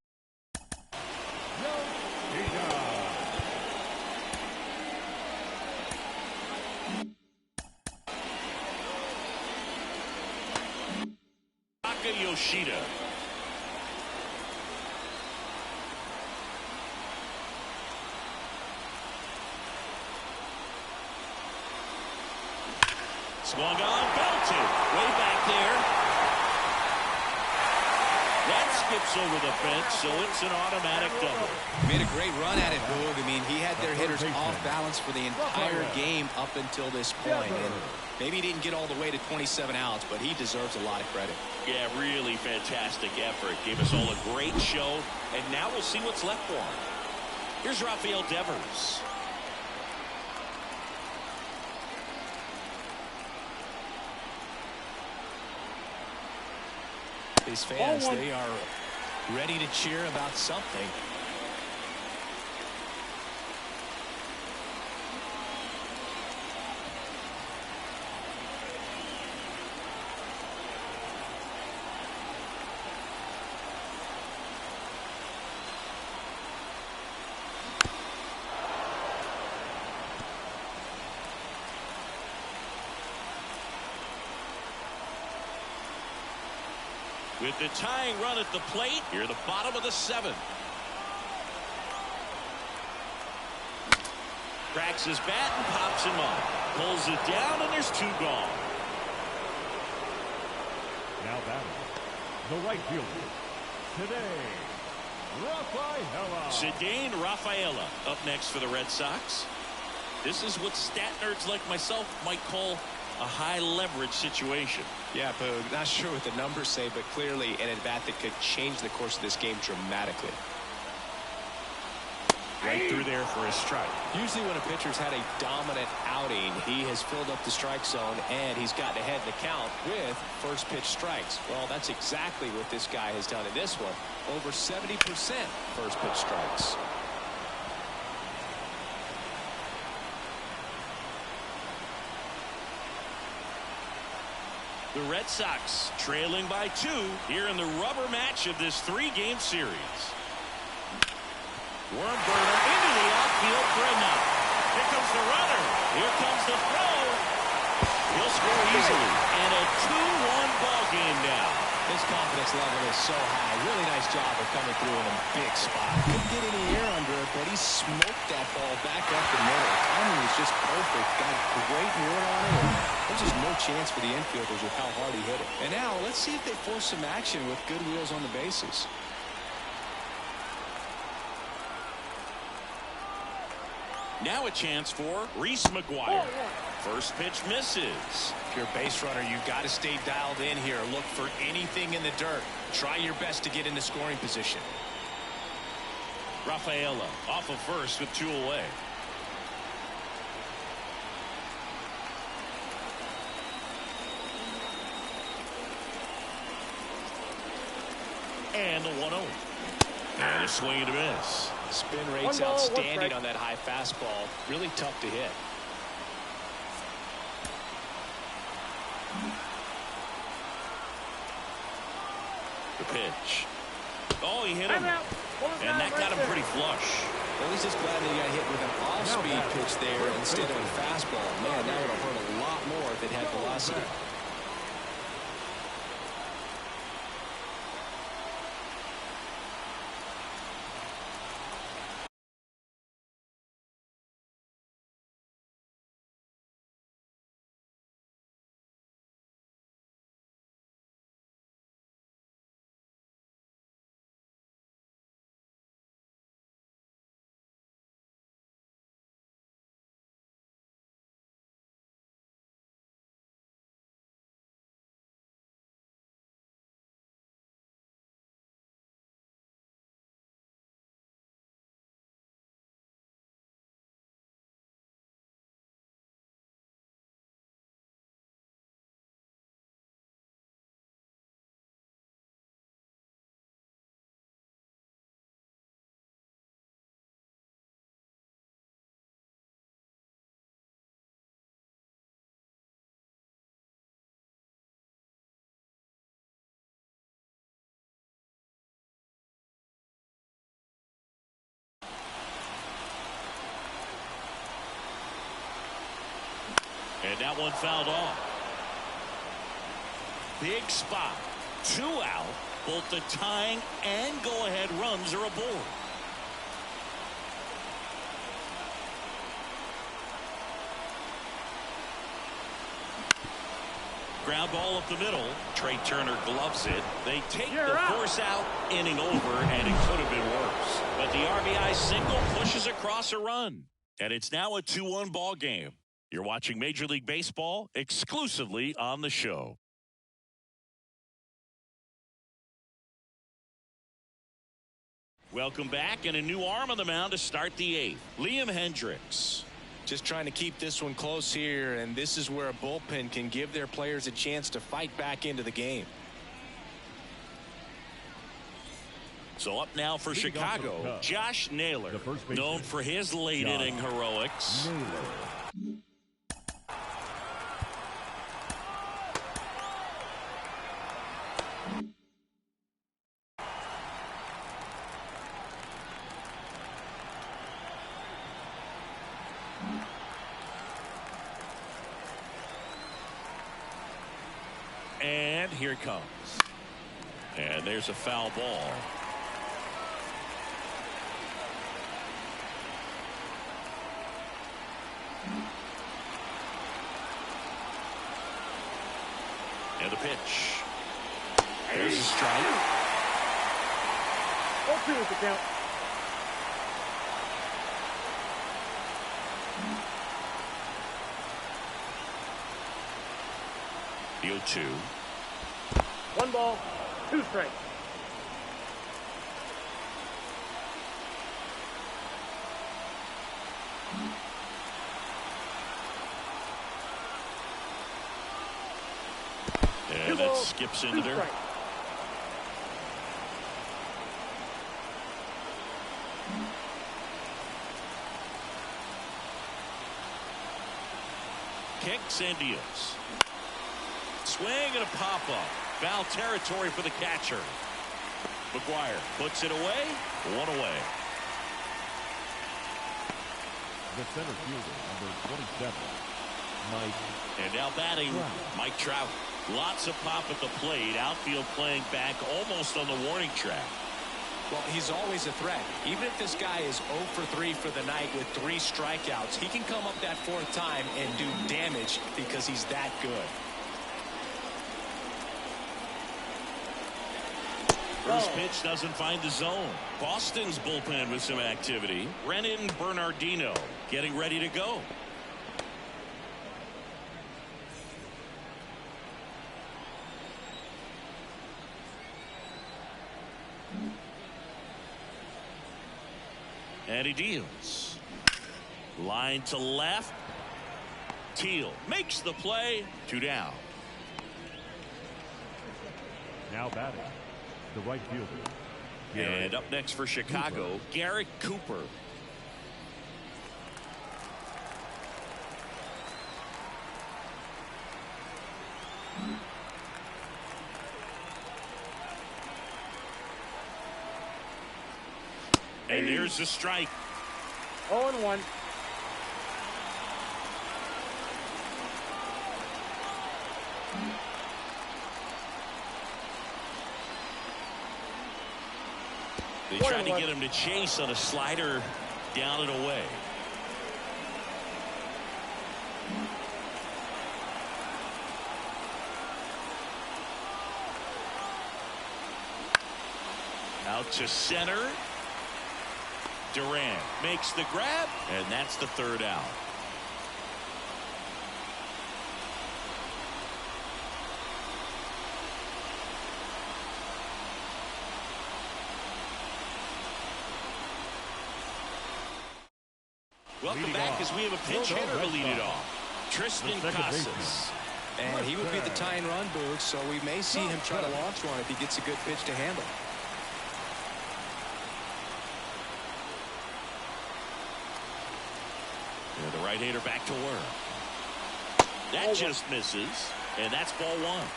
S1: Yoshida. Swung on, belted. Way back there. That skips over the fence, so it's an automatic double.
S2: Made a great run at it, Boog. I mean, he had their hitters off balance for the entire game up until this point. And maybe he didn't get all the way to 27 outs, but he deserves a lot of credit.
S1: Yeah, really fantastic effort. Gave us all a great show, and now we'll see what's left for him. Here's Rafael Devers.
S2: These fans, they are ready to cheer about something.
S1: With the tying run at the plate, here the bottom of the 7th. Cracks his bat and pops him up. Pulls it down, and there's 2 gone.
S3: Now batting, the right fielder, today, Rafaela.
S1: Cedane Rafaela up next for the Red Sox. This is what stat nerds like myself might call a high leverage situation.
S2: Yeah, Boog, not sure what the numbers say, but clearly an at-bat that could change the course of this game dramatically.
S1: Right through there for a strike.
S2: Usually when a pitcher's had a dominant outing, he has filled up the strike zone and he's gotten ahead in the count with first pitch strikes. Well, that's exactly what this guy has done in this one. Over 70% first pitch strikes.
S1: The Red Sox trailing by 2 here in the rubber match of this 3-game series. Worm burner into the outfield for a knock. Here comes the runner. Here comes the throw. He'll score easily. And a 2-1 ball game now.
S2: His confidence level is so high. Really nice job of coming through in a big spot. Couldn't get any air under it, but he smoked that ball back up the middle. Timing was just perfect. Got great wood on it. And there's just no chance for the infielders with how hard he hit it. And now let's see if they force some action with good wheels on the bases.
S1: Now a chance for Reese McGuire. First pitch misses.
S2: If you're a base runner, you've got to stay dialed in here. Look for anything in the dirt. Try your best to get into scoring position.
S1: Rafaela off of first with 2 away. And the 1-0. And a swing and a miss.
S2: Spin rate's outstanding on that high fastball. Really tough to hit.
S1: The pitch. Oh, he hit him. And that got him pretty flush.
S2: Well, he's just glad that he got hit with an off-speed pitch there instead of a fastball. Man, that would have hurt a lot more if it had velocity.
S1: And that one fouled off. Big spot. 2 out. Both the tying and go-ahead runs are aboard. Ground ball up the middle. Trey Turner gloves it. They take the force out, inning over, and it could have been worse. But the RBI single pushes across a run. And it's now a 2-1 ball game. You're watching Major League Baseball exclusively on the show. Welcome back, and a new arm on the mound to start the 8th. Liam Hendricks.
S2: Just trying to keep this one close here, and this is where a bullpen can give their players a chance to fight back into the game.
S1: So up now for Chicago, Josh Naylor, known for his late-inning heroics. And here it comes. And there's a foul ball. And the pitch. There's a strike.
S4: 0-2 is the count.
S1: The 0-2.
S4: 1 ball, 2 strikes.
S1: And that skips into there. Kicks and deals. Swing and a pop-up. Foul territory for the catcher. McGuire puts it away. 1 away.
S3: The center fielder, number 27, Mike.
S1: And now batting, Mike Trout. Lots of pop at the plate. Outfield playing back almost on the warning track.
S2: Well, he's always a threat. Even if this guy is 0 for 3 for the night with 3 strikeouts, he can come up that 4th time and do damage because he's that good.
S1: First pitch doesn't find the zone. Boston's bullpen with some activity. Renan Bernardino getting ready to go. And he deals. Line to left. Teal makes the play. 2 down.
S3: Now batting, the right fielder.
S1: And up next for Chicago, Garrett Cooper. And there's the strike.
S4: 0-1.
S1: They tried to get him to chase on a slider down and away. Out to center. Durant makes the grab, and that's the third out. Welcome back as we have a pinch hitter to lead it off. Tristan Casas.
S2: And he would be the tying run, Boog, so we may see him try to launch one if he gets a good pitch to handle.
S1: And the right-hander back to work. That just misses, and that's ball one.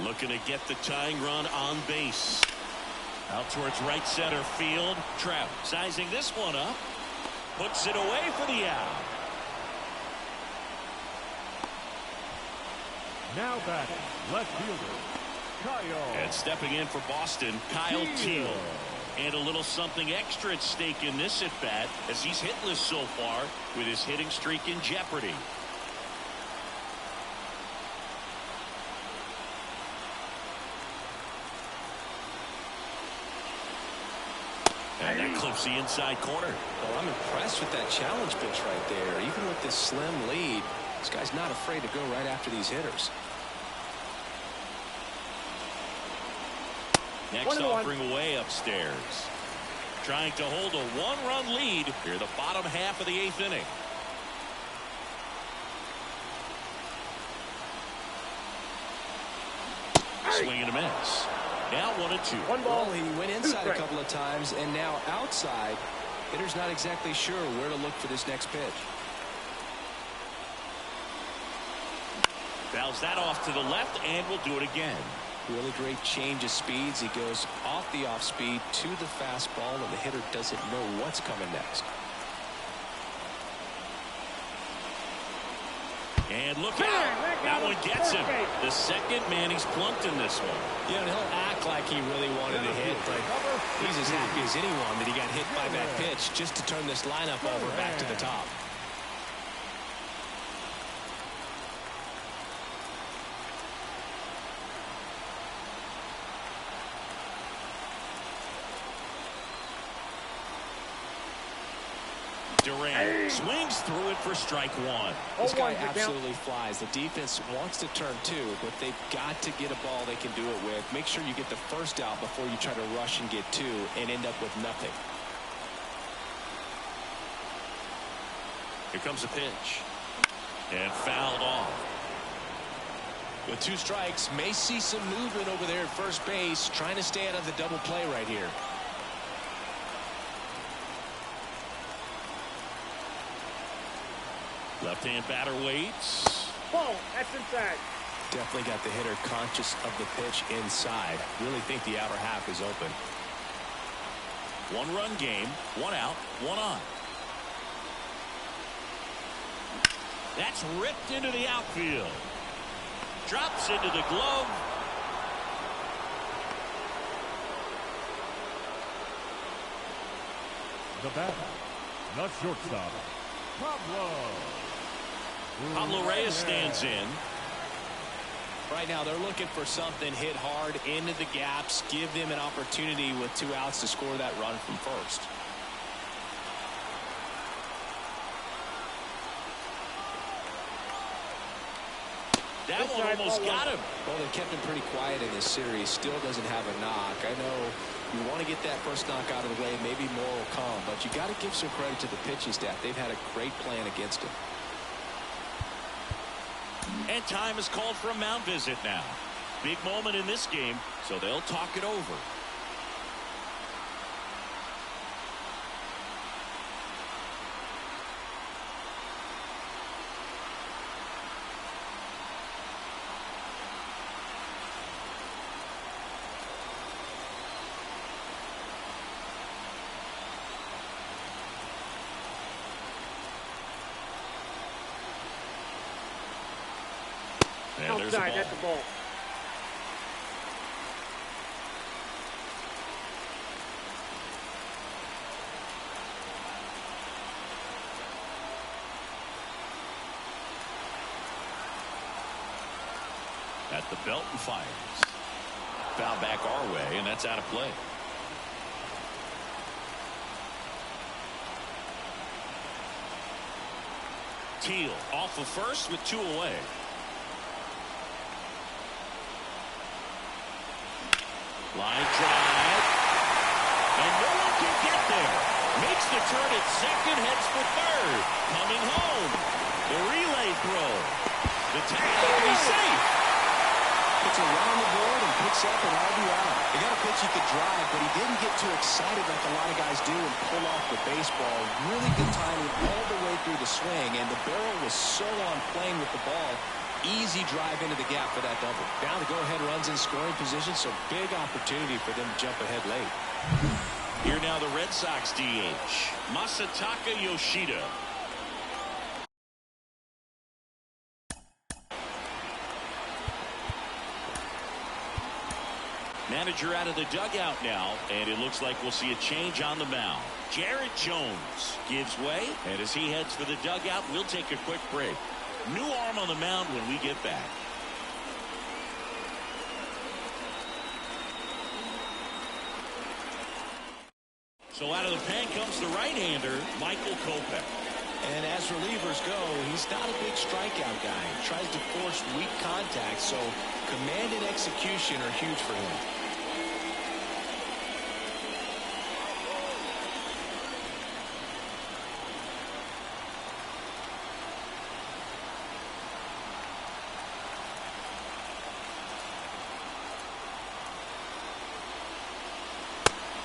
S1: Looking to get the tying run on base. Out towards right center field. Trout sizing this one up. Puts it away for the out.
S3: Now batting, left fielder, Kyle.
S1: And stepping in for Boston, Kyle Teal. And a little something extra at stake in this at-bat as he's hitless so far with his hitting streak in jeopardy. And that clips the inside corner.
S2: Well, I'm impressed with that challenge pitch right there. Even with this slim lead, this guy's not afraid to go right after these hitters.
S1: Next offering away upstairs. Trying to hold a one-run lead here the bottom half of the eighth inning. Swing and a miss. Now 1-2.
S4: One ball.
S2: Well, he went inside a couple of times and now outside. Hitter's not exactly sure where to look for this next pitch.
S1: Fouls that off to the left and will do it again.
S2: Really great change of speeds. He goes off the off speed to the fastball, and the hitter doesn't know what's coming next.
S1: And look out. That one gets him. The second man he's plunked in this one.
S2: Yeah, and he'll act like he really wanted to hit, but he's as happy as anyone that he got hit by that pitch just to turn this lineup over back to the top.
S1: Durant swings through it for strike one.
S2: This guy absolutely flies. The defense wants to turn two, but they've got to get a ball they can do it with. Make sure you get the first out before you try to rush and get two and end up with nothing.
S1: Here comes a pitch. And fouled off.
S2: With two strikes, may see some movement over there at first base, trying to stay out of the double play right here.
S1: Left-hand batter waits.
S4: Ball. That's inside.
S2: Definitely got the hitter conscious of the pitch inside. Really think the outer half is open.
S1: One-run game. One out. One on. That's ripped into the outfield. Drops into the glove.
S3: The batter, the shortstop,
S1: Pablo Reyes stands in.
S2: Right now they're looking for something hit hard into the gaps, give them an opportunity with two outs to score that run from first.
S1: That and almost got him.
S2: Well, they kept him pretty quiet in this series. Still doesn't have a knock. I know you want to get that first knock out of the way. Maybe more will come. But you got to give some credit to the pitching staff. They've had a great plan against him.
S1: And time is called for a mound visit now. Big moment in this game, so they'll talk it over. And there's the ball.
S4: That's the ball.
S1: At the belt and fires. Foul back our way, and that's out of play. Teal off of first with 2 away. Line drive. And no one can get there. Makes the turn at second, heads for third. Coming home. The relay throw. The tackle, and he's safe.
S2: Puts a run on the board and picks up an RBI. They got a pitch he could drive, but he didn't get too excited like a lot of guys do and pull off the baseball. Really good timing all the way through the swing, and the barrel was so on playing with the ball. Easy drive into the gap for that double. Now the go-ahead runs in scoring position, so big opportunity for them to jump ahead late.
S1: Here now the Red Sox DH, Masataka Yoshida. Manager out of the dugout now, and it looks like we'll see a change on the mound. Jared Jones gives way, and as he heads for the dugout, we'll take a quick break. New arm on the mound when we get back. So out of the pen comes the right-hander, Michael Kopech.
S2: And as relievers go, he's not a big strikeout guy. He tries to force weak contact, so command and execution are huge for him.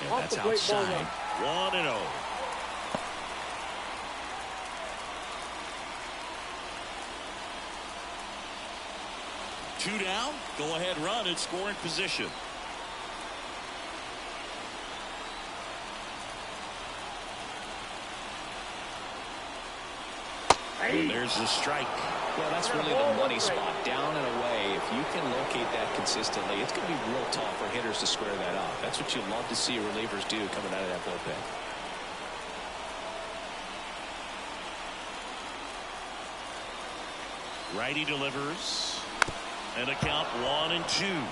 S1: And that's outside. 1-0. Two down. Go ahead run in scoring position. And there's the strike.
S2: Well, that's really the money spot, down and away. If you can locate that consistently, it's going to be real tough for hitters to square that up. That's what you love to see relievers do coming out of that bullpen.
S1: Righty delivers. And a count 1-2.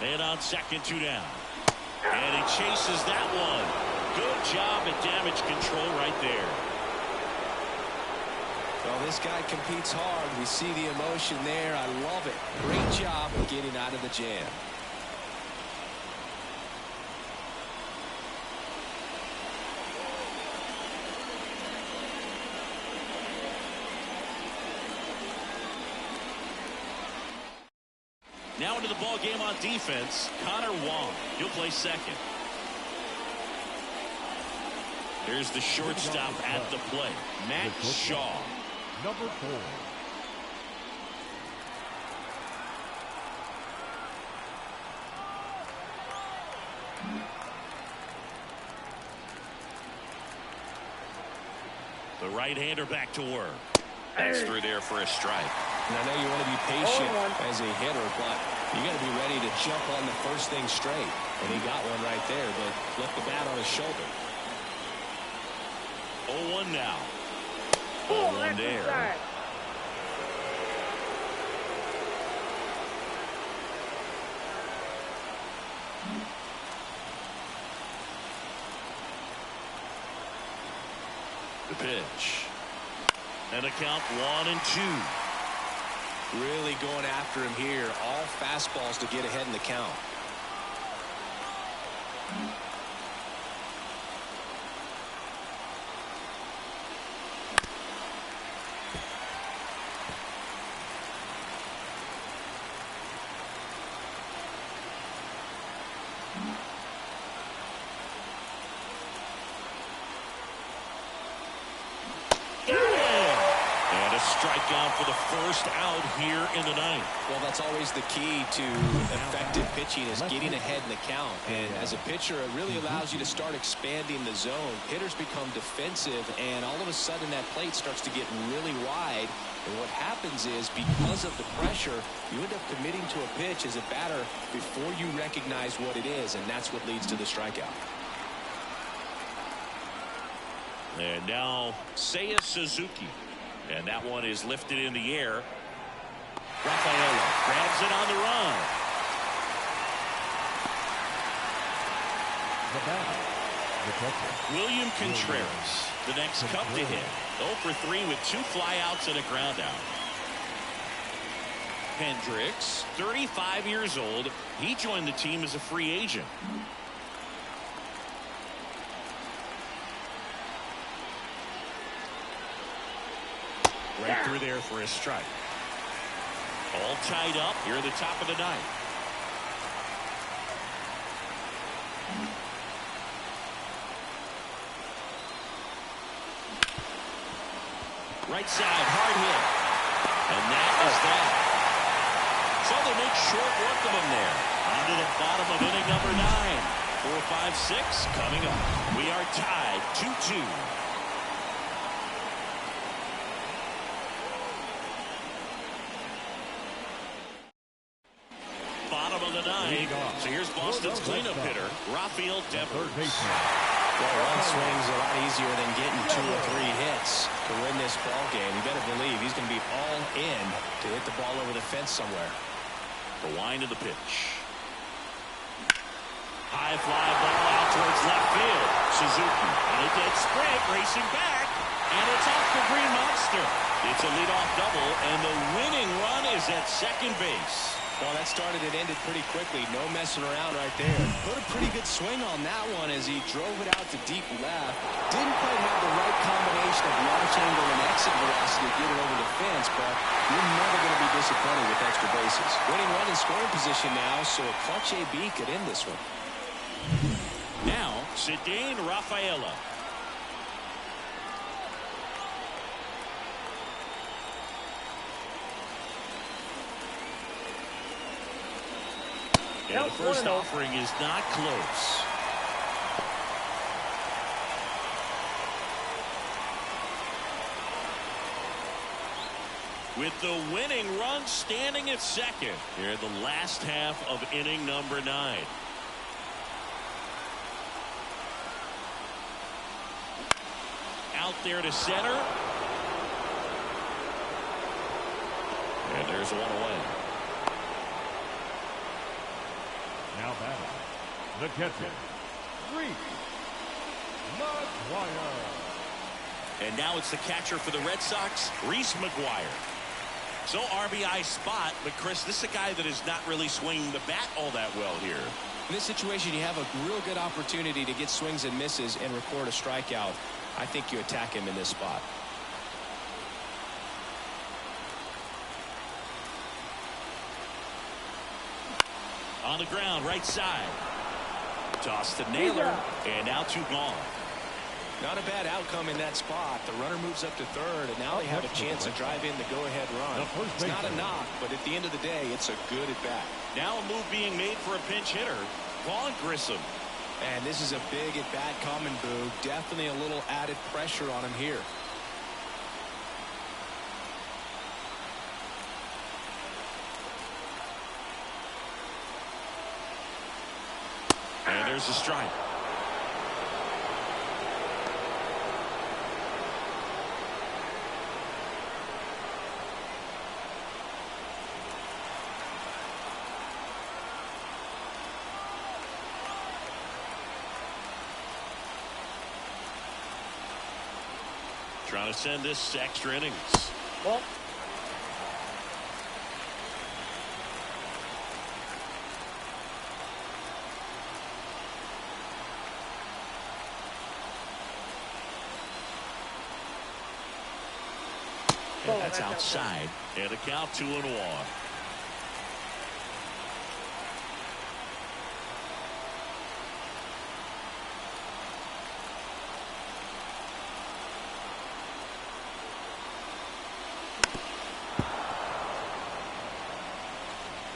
S1: Man on second, 2 down. And he chases that one. Good job at damage control right there.
S2: Well, this guy competes hard. We see the emotion there. I love it. Great job of getting out of the jam.
S1: Now into the ball game on defense, Connor Wong. He'll play second. Here's the shortstop at the plate, Matt Shaw.
S3: Number 4.
S1: The right-hander back to work. That's through there for a strike.
S2: And I know you want to be patient as a hitter, but you got to be ready to jump on the first thing straight. And he got one right there, but left the bat on his shoulder.
S1: 0-1 now. 0-1 there. The pitch. And a count 1-2.
S2: Really going after him here. All fastballs to get ahead in the count.
S1: Strikeout for the first out here in the ninth.
S2: Well, that's always the key to effective pitching, is getting ahead in the count. And as a pitcher, it really allows you to start expanding the zone. Hitters become defensive, and all of a sudden that plate starts to get really wide. And what happens is, because of the pressure, you end up committing to a pitch as a batter before you recognize what it is, and that's what leads to the strikeout.
S1: And now Seiya Suzuki. And that one is lifted in the air. Rafaela grabs it on the run.
S3: The batter, the catcher,
S1: William Contreras, the next cup to hit. 0 for 3 with 2 flyouts and a ground out. Hendricks, 35 years old. He joined the team as a free agent. Right through there for a strike. All tied up here at the top of the ninth. Right side, hard hit. And that is that. So they make short work of him there. On to the bottom of inning number 9. 4, 5, 6 coming up. We are tied 2-2. So here's Boston's cleanup hitter, Rafael Devers.
S2: Well, one swing's a lot easier than getting 2 or 3 hits to win this ball game. You better believe he's going to be all in to hit the ball over the fence somewhere.
S1: The wind of the pitch. High fly ball out towards left field. Suzuki on a dead sprint, racing back, and it's off the Green Monster. It's a leadoff double, and the winning run is at second base.
S2: Well, that started and ended pretty quickly. No messing around right there. Put a pretty good swing on that one as he drove it out to deep left. Didn't quite have the right combination of launch angle and exit velocity to get it over the fence, but you're never going to be disappointed with extra bases. Winning run in scoring position now, so a clutch AB could end this one.
S1: Now, Cedane Rafaela. And the first offering is not close. With the winning run standing at second here in the last half of inning number 9. Out there to center. And there's one away.
S3: Now batting, the catcher, Reese McGuire.
S1: And now it's the catcher for the Red Sox, Reese McGuire. So RBI spot, but Chris, this is a guy that is not really swinging the bat all that well here.
S2: In this situation, you have a real good opportunity to get swings and misses and record a strikeout. I think you attack him in this spot.
S1: On the ground, right side. Toss to Naylor, and now 2 gone.
S2: Not a bad outcome in that spot. The runner moves up to third, and now they have a chance to drive in the go-ahead run. It's not a knock, but at the end of the day, it's a good at-bat.
S1: Now a move being made for a pinch hitter, Vaughn Grissom.
S2: And this is a big at-bat coming, Boo. Definitely a little added pressure on him here.
S1: And there's a strike. Trying to send this to extra innings.
S4: Ball.
S1: And that's outside. And a count 2-1.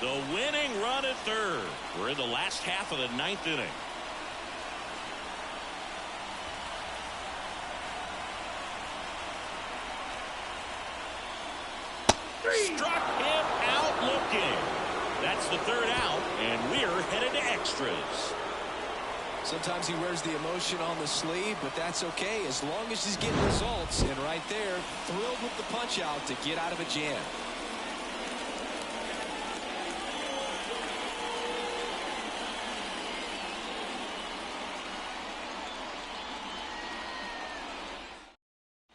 S1: The winning run at third. We're in the last half of the ninth inning. Struck him out looking. That's the third out, and we're headed to extras.
S2: Sometimes he wears the emotion on the sleeve, but that's okay as long as he's getting results. And right there, thrilled with the punch out to get out of a jam.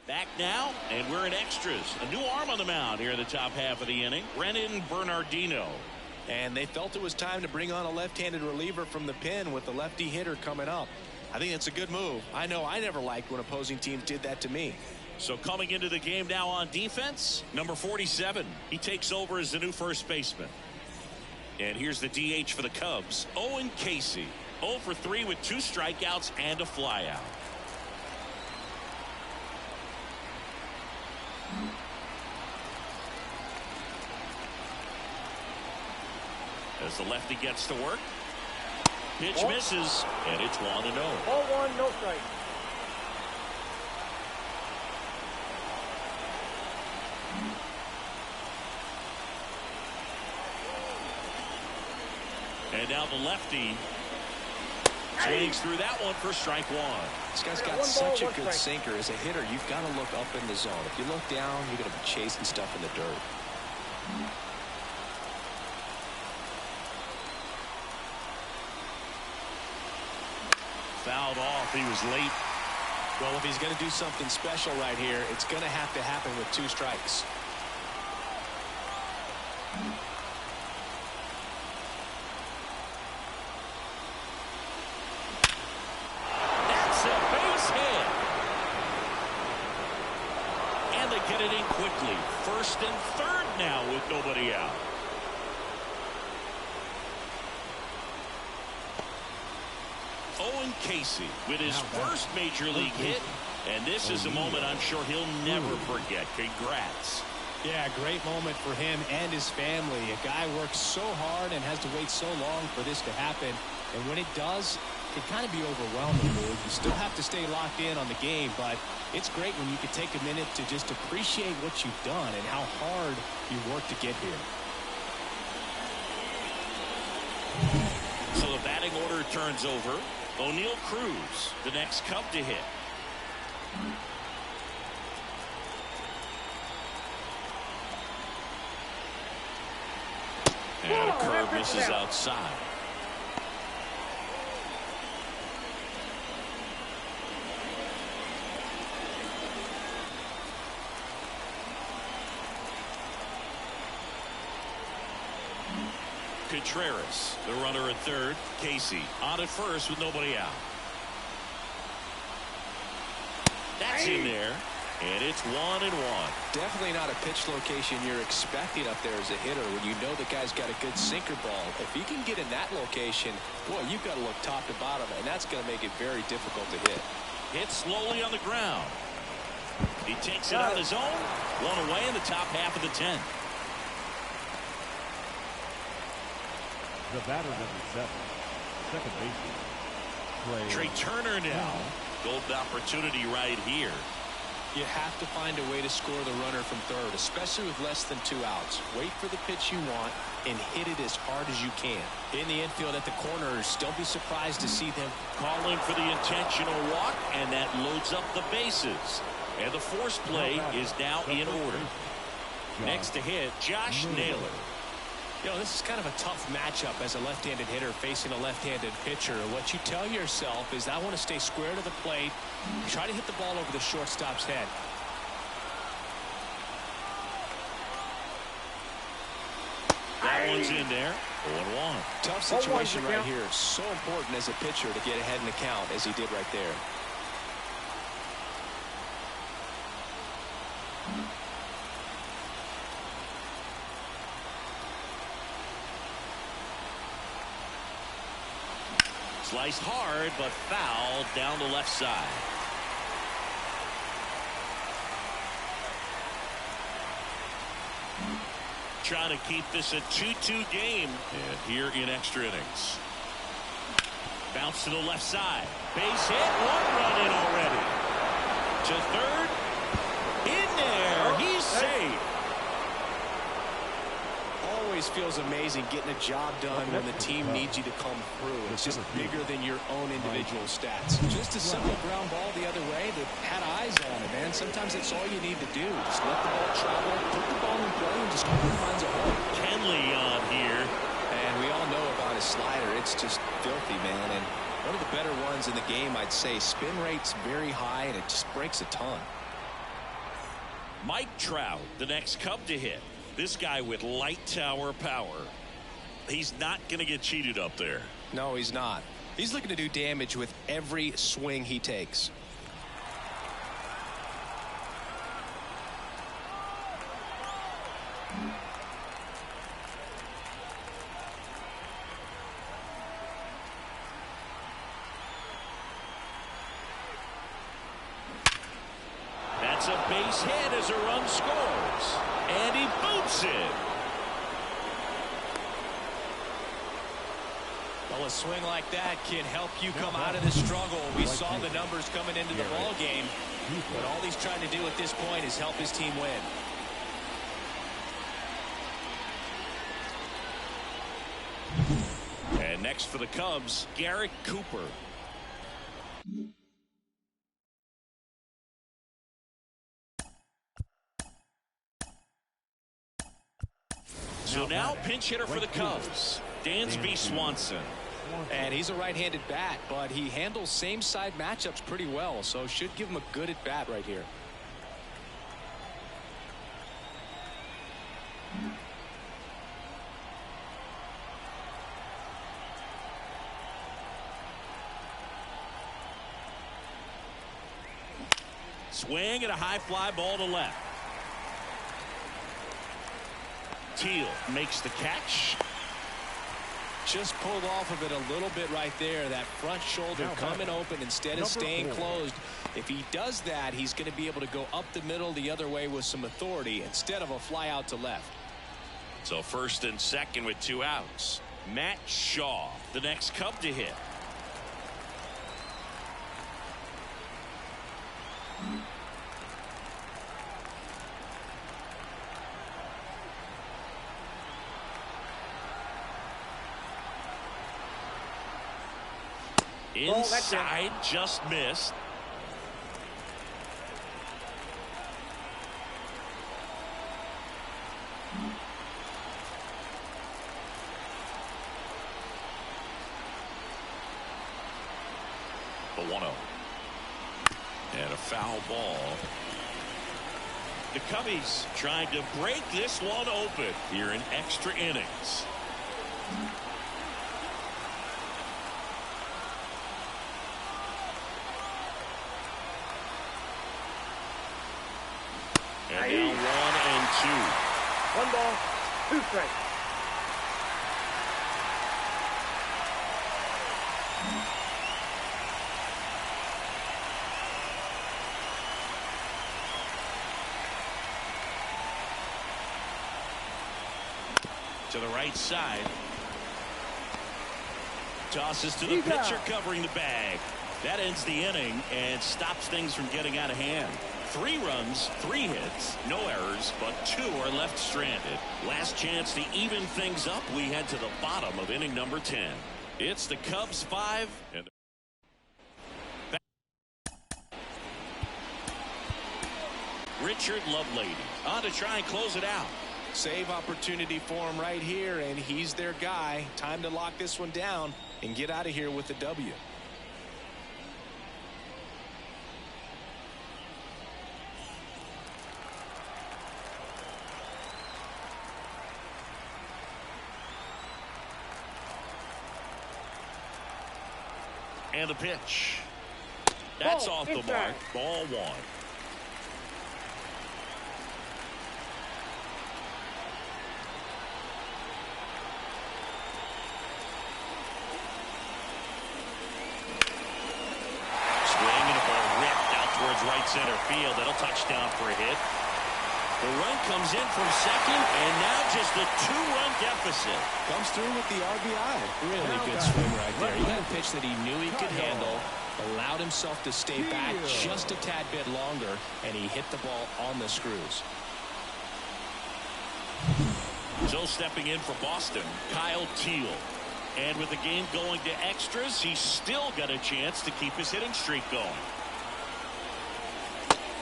S1: Back now, and we're in extras. A new arm on the mound here in the top half of the inning. Brennan Bernardino.
S2: And they felt it was time to bring on a left-handed reliever from the pen with the lefty hitter coming up. I think it's a good move. I know I never liked when opposing teams did that to me.
S1: So coming into the game now on defense, number 47. He takes over as the new first baseman. And here's the DH for the Cubs, Owen Casey. 0 for 3 with 2 strikeouts and a flyout. As the lefty gets to work. Pitch misses, and it's 1-0.
S4: Ball 1, no strike.
S1: And now the lefty swings through that one for strike 1.
S2: This guy's got such a good sinker. As a hitter, you've got to look up in the zone. If you look down, you're going to be chasing stuff in the dirt.
S1: Fouled off. He was late.
S2: Well, if he's going to do something special right here, it's going to have to happen with 2 strikes.
S1: That's a base hit. And they get it in quickly. First and third now with nobody out. Owen Casey with his first major league hit, and this is a moment I'm sure he'll never forget. Congrats.
S2: Yeah, great moment for him and his family. A guy works so hard and has to wait so long for this to happen, and when it does, it can kind of be overwhelming. You still have to stay locked in on the game, but it's great when you can take a minute to just appreciate what you've done and how hard you worked to get here.
S1: So the batting order turns over. O'Neal Cruz, the next Cub to hit. And a curve misses outside. Contreras, the runner at third. Casey on at first with nobody out. That's in there, and it's 1-1.
S2: Definitely not a pitch location you're expecting up there as a hitter when you know the guy's got a good sinker ball. If he can get in that location, boy, you've got to look top to bottom, and that's going to make it very difficult to hit.
S1: Hit slowly on the ground. He takes it on his own. 1 away in the top half of the 10th.
S3: The batter, number 7, second baseman,
S1: Trey Turner now. Golden opportunity right here.
S2: You have to find a way to score the runner from third, especially with less than 2 outs. Wait for the pitch you want and hit it as hard as you can. In the infield at the corners, don't be surprised to see them
S1: calling for the intentional walk, and that loads up the bases. And the force play is now in order. Next to hit, Josh Naylor.
S2: You know, this is kind of a tough matchup as a left-handed hitter facing a left-handed pitcher. What you tell yourself is, I want to stay square to the plate, try to hit the ball over the shortstop's head.
S1: That one's in there. 0-1.
S2: Tough situation right here. So important as a pitcher to get ahead in the count as he did right there.
S1: Sliced hard, but fouled down the left side. Trying to keep this a 2-2 game here in extra innings. Bounce to the left side. Base hit. 1 run in already. To third. In there. He's safe.
S2: Always feels amazing getting a job done when the team needs you to come through. It's just bigger than your own individual stats. Just a simple ground ball the other way that had eyes on it, man. Sometimes that's all you need to do. Just let the ball travel, put the ball in play, and just hope it finds a hole.
S1: Kenley on here.
S2: And we all know about his slider. It's just filthy, man. And one of the better ones in the game, I'd say. Spin rate's very high, and it just breaks a ton.
S1: Mike Trout, the next Cub to hit. This guy with light tower power. He's not going to get cheated up there.
S2: No, he's not. He's looking to do damage with every swing he takes.
S1: That's a base hit as a run scores. And he boots it.
S2: Well, a swing like that can help you come out of the struggle. We saw the numbers coming into the ball game, but all he's trying to do at this point is help his team win.
S1: And next for the Cubs, Garrett Cooper. So now pinch hitter for the Cubs, Dansby Swanson.
S2: And he's a right-handed bat, but he handles same-side matchups pretty well, so should give him a good at-bat right here.
S1: Swing and a high fly ball to left. Teal makes the catch.
S2: Just pulled off of it a little bit right there. That front shoulder coming open instead of staying closed. If he does that, he's going to be able to go up the middle the other way with some authority instead of a fly out to left.
S1: So first and second with 2 outs. Matt Shaw, the next Cub to hit. Inside, just missed. The 1-0. And a foul ball. The Cubbies trying to break this one open here in extra innings. And now 1 and 2.
S4: 1 ball, 2 strikes.
S1: To the right side. Tosses to the pitcher covering the bag. That ends the inning and stops things from getting out of hand. 3 runs, 3 hits, no errors, but 2 are left stranded. Last chance to even things up. We head to the bottom of inning number 10. It's the Cubs 5 and Richard Lovelady on to try and close it out.
S2: Save opportunity for him right here, and he's their guy. Time to lock this one down and get out of here with the W.
S1: And the pitch. That's off the mark. Ball 1. Towards right center field. That'll touch down for a hit. The run comes in from second, and now just a 2-run deficit.
S2: Comes through with the RBI. Really good swing right there. He got a pitch that he knew he could handle, allowed himself to stay back just a tad bit longer, and he hit the ball on the screws.
S1: So stepping in for Boston, Kyle Teal. And with the game going to extras, he's still got a chance to keep his hitting streak going.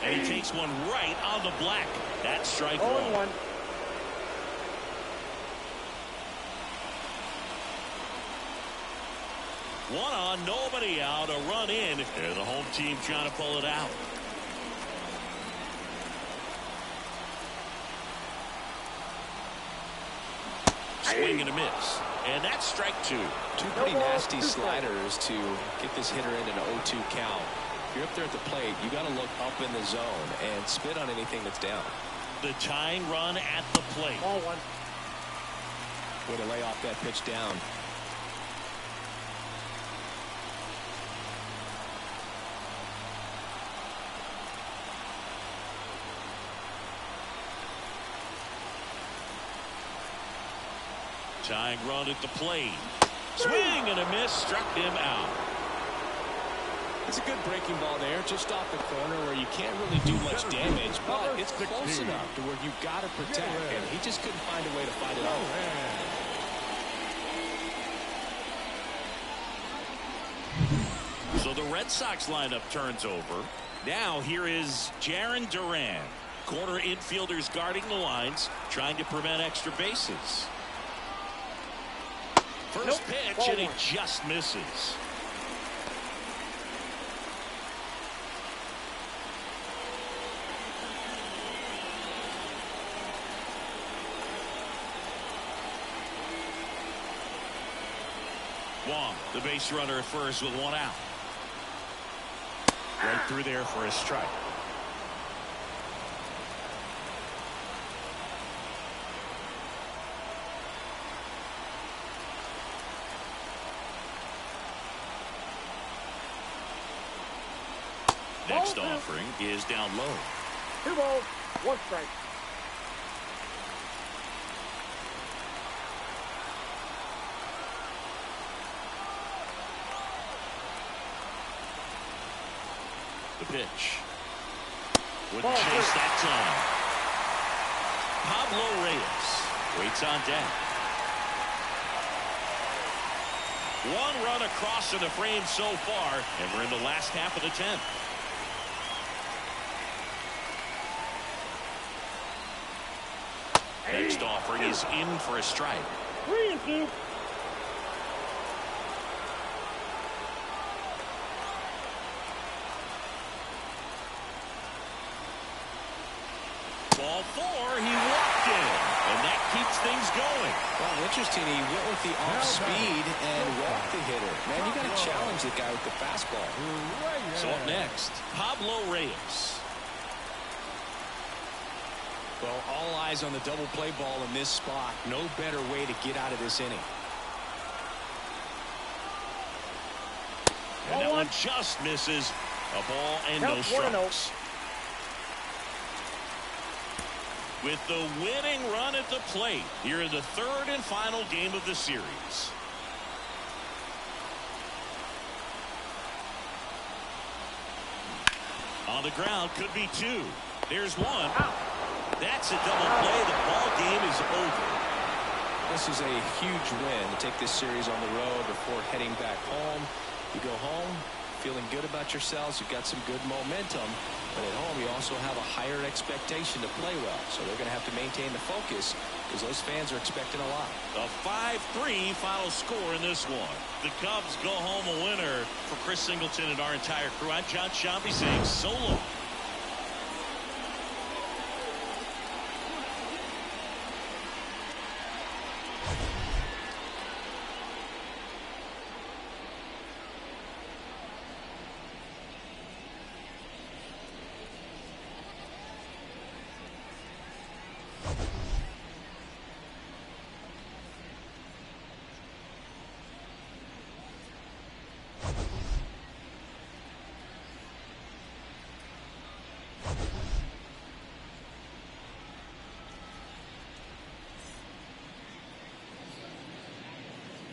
S1: And he takes one right on the black. That's strike 1. One on, nobody out, a run in. And the home team trying to pull it out. Swing and a miss. And that's strike 2.
S2: Two pretty nasty sliders to get this hitter in an 0-2 count. If you're up there at the plate, you got to look up in the zone and spit on anything that's down.
S1: The tying run at the plate.
S4: Ball 1.
S2: Way to lay off that pitch down.
S1: Tying run at the plate. Swing and a miss, struck him out.
S2: It's a good breaking ball there, just off the corner where you can't really do much damage, but it's close enough to where you've got to protect, and he just couldn't find a way to fight it off.
S1: So the Red Sox lineup turns over. Now here is Jarren Duran. Corner infielders guarding the lines, trying to prevent extra bases. First pitch, and he just misses. Wong, the base runner at first with one out. Right through there for a strike. Next offering is down low.
S4: 2 balls, 1 strike.
S1: The pitch. Wouldn't chase that time. Pablo Reyes waits on deck. One run across in the frame so far, and we're in the last half of the 10th. Next offering is in for a strike.
S4: 3-2.
S1: Ball 4, he walked in, and that keeps things going.
S2: Well, interesting, he went with the off speed and walked the hitter. Man, you got to challenge the guy with the fastball.
S1: So up next, Pablo Reyes.
S2: Well, all eyes on the double play ball in this spot. No better way to get out of this inning.
S1: And that one just misses. A ball and no strikes. With the winning run at the plate here in the third and final game of the series. On the ground, could be 2. There's 1. That's a double play. The ball game is over.
S2: This is a huge win to take this series on the road before heading back home. You go home feeling good about yourselves. You've got some good momentum. But at home, you also have a higher expectation to play well. So they're going to have to maintain the focus because those fans are expecting a lot.
S1: A 5-3 final score in this one. The Cubs go home a winner. For Chris Singleton and our entire crew, I'm John Shambi saying so long.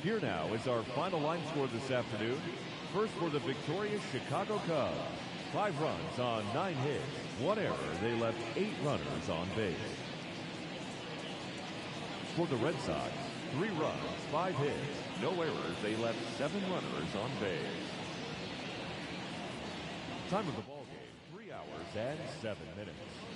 S3: Here now is our final line score this afternoon. First for the victorious Chicago Cubs. 5 runs on 9 hits. 1 error. They left 8 runners on base. For the Red Sox, 3 runs, 5 hits. No errors. They left 7 runners on base. Time of the ball game, 3 hours and 7 minutes.